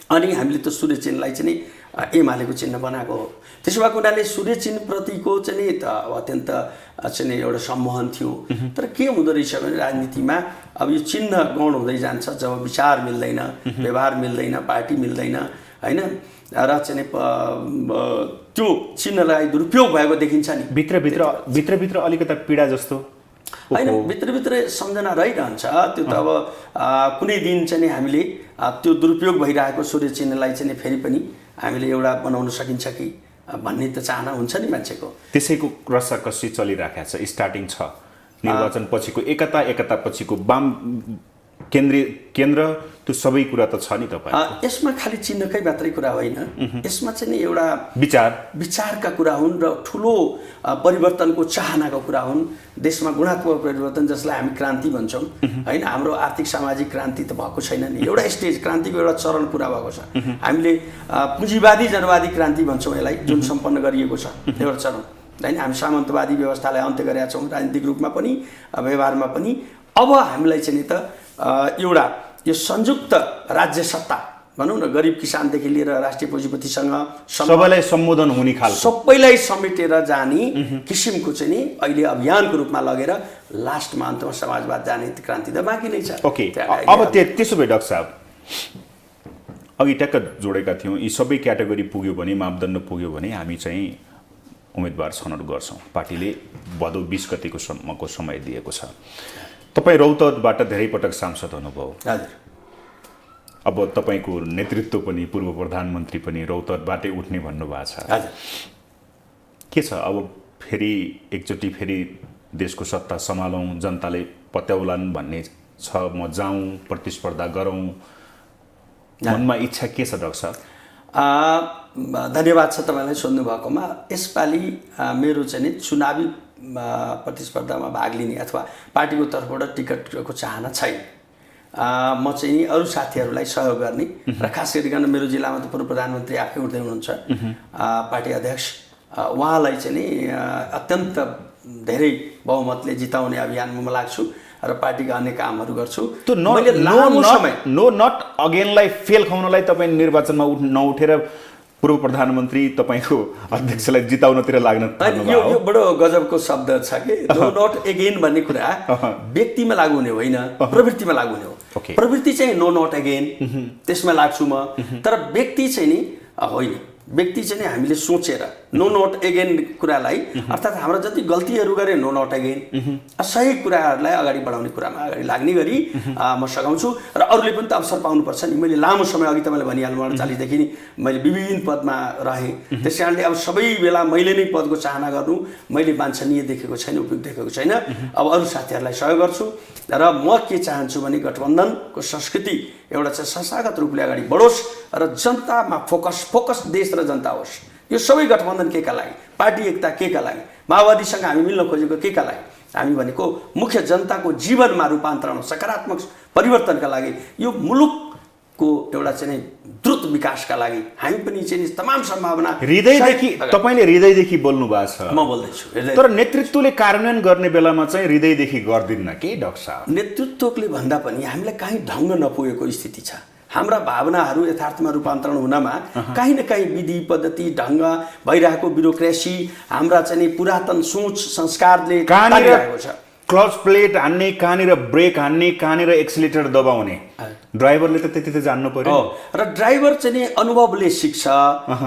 अनि हामीले त्यो सूर्य चिन्हलाई चाहिँ एमालेको चिन्ह बनाएको हो। त्यसो भएको हुनाले सूर्य चिन्हप्रतिको चाहिँ नि अत्यन्त चाहिँ एउटा सम्मोहन थियो। तर के हुँदो रहेछ भने राजनीतिमा अब यो चिन्ह गौण हुँदै जान्छ जब विचार मिल्दैन, व्यवहार मिल्दैन, पार्टी मिल्दैन, होइन, र चाहिँ त्यो चिन्हलाई दुरुपयोग भएको देखिन्छ नि। भित्रभित्र अलिकता पीडा जस्तो होइन, भित्रभित्र सम्झना रहिरहन्छ। त्यो त अब कुनै दिन चाहिँ हामीले त्यो दुरुपयोग भइरहेको सूर्य चिन्हलाई चाहिँ फेरि पनि हामीले एउटा बनाउन सकिन्छ कि भन्ने त चाहना हुन्छ नि मान्छेको। त्यसैको रस्साकस्सी चलिराखेको छ, स्टार्टिङ छ निर्वाचन पछिको एकता पछिको वाम केन्द्र त्यो सबै कुरा त छ नि तपाईँ। यसमा खालि चिन्हकै मात्रै कुरा होइन, यसमा चाहिँ नि एउटा विचारका कुरा हुन् र ठुलो परिवर्तनको चाहनाको कुरा हुन्। देशमा गुणात्मक परिवर्तन जसलाई हामी क्रान्ति भन्छौँ, होइन, हाम्रो आर्थिक सामाजिक क्रान्ति त भएको छैन नि। एउटा स्टेज क्रान्तिको एउटा चरण पुरा भएको छ। हामीले पुँजीवादी जनवादी क्रान्ति भन्छौँ यसलाई, जुन सम्पन्न गरिएको छ एउटा चरण, होइन। हामी सामन्तवादी व्यवस्थालाई अन्त्य गरेका छौँ राजनीतिक रूपमा पनि व्यवहारमा पनि। अब हामीलाई चाहिँ नि त एउटा यो संयुक्त राज्य सत्ता भनौँ न, गरिब किसानदेखि लिएर राष्ट्रिय पुँजीपतिसँग सबैलाई सम्बोधन हुने खालको, सबैलाई समेटेर जाने किसिमको चाहिँ नि अहिले अभियानको रूपमा लगेर लास्टमा अन्तमा समाजवाद जाने क्रान्ति त बाँकी नै छ। ओके, अब त्यसो भए डाक्टर साहब अघि ट्याक्क जोडेका थियौँ, यी सबै क्याटेगोरी पुग्यो भने, मापदण्ड पुग्यो भने हामी चाहिँ उम्मेदवार छनौट गर्छौँ। पार्टीले भदौ 20 गतेको सम्मको समय दिएको छ। तपाईँ रौतहटबाट धेरै पटक सांसद हुनुभयो। हजुर। अब तपाईँको नेतृत्व पनि, पूर्व प्रधानमन्त्री पनि रौतहटबाटै उठ्ने भन्नुभएको छ। हजुर। के छ अब फेरि एकचोटि फेरि देशको सत्ता सम्हालौँ, जनताले पत्याउलान् भन्ने छ, म जाउँ प्रतिस्पर्धा गरौँ, मनमा इच्छा के छ डाक्टर साहब? धन्यवाद छ तपाईँलाई सोध्नु भएकोमा। यसपालि मेरो चाहिँ नि चुनावी प्रतिस्पर्धामा भाग लिने अथवा पार्टीको तर्फबाट टिकटको चाहना छैन। म चाहिँ अरू साथीहरूलाई सहयोग गर्ने र खास गरिकन मेरो जिल्लामा त पूर्व प्रधानमन्त्री आफै उठ्दै हुनुहुन्छ, पार्टी अध्यक्ष, उहाँलाई चाहिँ नि अत्यन्त धेरै बहुमतले जिताउने अभियानमा म लाग्छु र पार्टीका अन्य कामहरू गर्छु। नो नट अगेनलाई फेल खुवाउनलाई तपाईँ निर्वाचनमा नउठेर पूर्व प्रधानमन्त्री तपाईँको अध्यक्षलाई जिताउनतिर लाग्न यो बडो गजबको शब्द छ कि नो नट अगेन भन्ने कुरा व्यक्तिमा लागु हुने होइन, प्रवृत्तिमा लागु हुने हो। प्रवृत्ति चाहिँ नो नट अगेन, त्यसमा लाग्छु म। तर व्यक्ति चाहिँ नि होइन, व्यक्ति चाहिँ हामीले सोचेर नो नट अगेन कुरालाई, अर्थात् हाम्रो जति गल्तीहरू गरे नो नट अगेन, सही कुराहरूलाई अगाडि बढाउने कुरामा अगाडि लाग्ने गरी म सघाउँछु। र अरूले पनि त अवसर पाउनुपर्छ नि। मैले लामो समय अघि तपाईँले भनिहाल्नु 48देखि नि मैले विभिन्न पदमा रहेँ, त्यस कारणले अब सबै बेला मैले नै पदको चाहना गर्नु मैले वाञ्छनीय देखेको छैन, उपयुक्त देखेको छैन। अब अरू साथीहरूलाई सहयोग गर्छु र म के चाहन्छु भने गठबन्धनको संस्कृति एउटा चाहिँ संस्थागत रूपले अगाडि बढोस् र जनतामा फोकस देश र जनता होस्। यो सबै गठबन्धन के का लागि, पार्टी एकता के का लागि, माओवादीसँग हामी मिल्न खोजेको के का लागि, हामी भनेको मुख्य जनताको जीवनमा रूपान्तरण, सकारात्मक परिवर्तनका लागि, यो मुलुकको एउटा चाहिँ द्रुत विकासका लागि हामी पनि चाहिँ तमाम सम्भावना हृदयदेखि, तपाईँले हृदयदेखि बोल्नु भएको छ। म बोल्दैछु, तर नेतृत्वले कार्यान्वयन गर्ने बेलामा चाहिँ हृदयदेखि गर्दिन्न के डाक्टर साहब? नेतृत्वले भन्दा पनि हामीलाई कहीँ ढङ्ग नपुगेको स्थिति छ। हाम्रा भावनाहरू यथार्थमा रूपान्तरण हुनमा कहीँ न कहीँ विधि पद्धति ढङ्ग भइरहेको ब्युरोक्रेसी, हाम्रा चाहिँ पुरातन सोच संस्कारले तानिरहेको छ। क्लच प्लेट हान्ने, कहाँनिर ब्रेक हान्ने, कहाँनिर एक्सिलेटर दबाउने, ड्राइभरले त त्यति त जान्नु पर्यो। र ड्राइभर चाहिँ नि अनुभवले सिक्छ।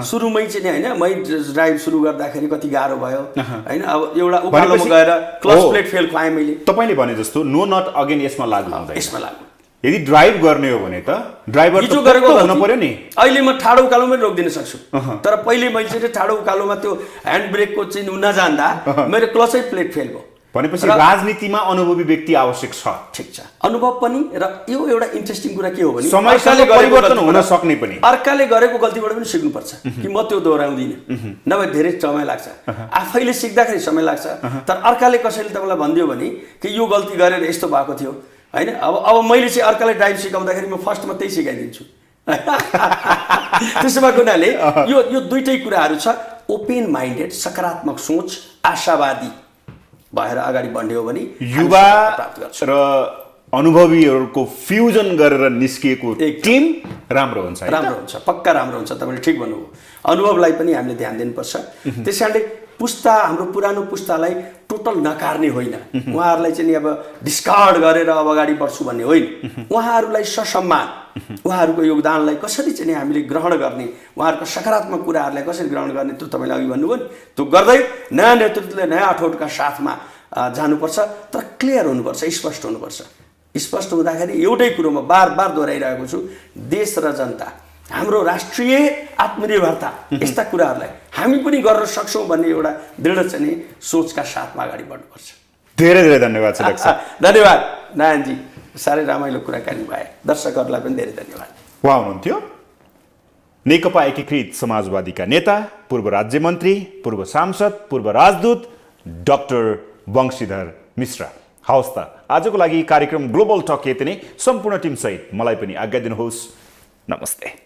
सुरुमै चाहिँ होइन, मै ड्राइभ सुरु गर्दाखेरि कति गाह्रो भयो होइन। अब एउटा उकालोमा गएर क्लच प्लेट फेल खुवाएँ मैले। तपाईँले भने जस्तो नो नट अगेन यसमा लागु हुँदैन। यसमा लागु यदि ड्राइभ गर्ने हो भने त ड्राइभर हिजो गरेको हुनु पर्यो नि। अहिले म ठाडो उकालोमै रोकिदिन सक्छु, तर पहिले मैले चाहिँ ठाडो उकालोमा त्यो ह्यान्ड ब्रेकको चाहिँ नजान्दा मेरो क्लचै प्लेट फेल भयो। भनेपछि राजनीतिमा अनुभवी व्यक्ति आवश्यक छ। ठिक छ, अनुभव पनि। र यो एउटा इन्ट्रेस्टिङ कुरा के हो भने समयसँग परिवर्तन हुन सक्ने पनि, अर्काले गरेको गल्तीबाट पनि सिक्नुपर्छ कि म त्यो दोहोऱ्याउँदिनँ, नभए धेरै समय लाग्छ। आफैले सिक्दाखेरि समय लाग्छ, तर अर्काले कसैले तपाईँलाई भनिदियो भने कि यो गल्ती गरेर यस्तो भएको थियो होइन। अब मैले चाहिँ अर्कालाई ड्राइभ सिकाउँदाखेरि म फर्स्टमा त्यही सिकाइदिन्छु। त्यसो भएको हुनाले यो दुईटै कुराहरू छ। ओपन माइन्डेड, सकारात्मक सोच, आशावादी भएर अगाडि बढ्ने हो भने युवा प्राप्त गर्छौँ। र अनुभवीहरूको फ्युजन गरेर निस्किएको टिम राम्रो हुन्छ है त? राम्रो हुन्छ, पक्का राम्रो हुन्छ। तपाईँले ठिक भन्नुभयो। अनुभवलाई पनि हामीले ध्यान दिनुपर्छ। त्यस कारणले हाम्रो पुरानो पुस्तालाई टोटल नकार्ने होइन, उहाँहरूलाई चाहिँ नि अब डिस्कार्ड गरेर अब अगाडि बढ्छु भन्ने होइन। उहाँहरूलाई ससम्मान, उहाँहरूको योगदानलाई कसरी चाहिँ नि हामीले ग्रहण गर्ने, उहाँहरूको सकारात्मक कुराहरूलाई कसरी ग्रहण गर्ने, त्यो तपाईँले अघि भन्नुभयो नि, त्यो गर्दै नयाँ नेतृत्वले नयाँ अठोटका साथमा जानुपर्छ। तर क्लियर हुनुपर्छ, स्पष्ट हुनुपर्छ। स्पष्ट हुँदाखेरि एउटै कुरोमा बार बार दोहोऱ्याइरहेको छु, देश र जनता, हाम्रो राष्ट्रिय आत्मनिर्भरता, यस्ता कुराहरूलाई हामी पनि गर्न सक्छौँ भन्ने एउटा दृढ चाहिँ नि सोचका साथमा अगाडि बढ्नुपर्छ। धेरै धेरै धन्यवाद छिलक सर। धन्यवाद नारायणजी, साह्रै रमाइलो कुराकानी भए। दर्शकहरूलाई पनि धेरै धन्यवाद। उहाँ हुनुहुन्थ्यो नेकपा एकीकृत समाजवादीका नेता, पूर्व राज्य मन्त्री, पूर्व सांसद, पूर्व राजदूत डाक्टर वंशीधर मिश्रा। हवस् त, आजको लागि कार्यक्रम ग्लोबल टक यति नै। सम्पूर्ण टिमसहित मलाई पनि आज्ञा दिनुहोस्। नमस्ते।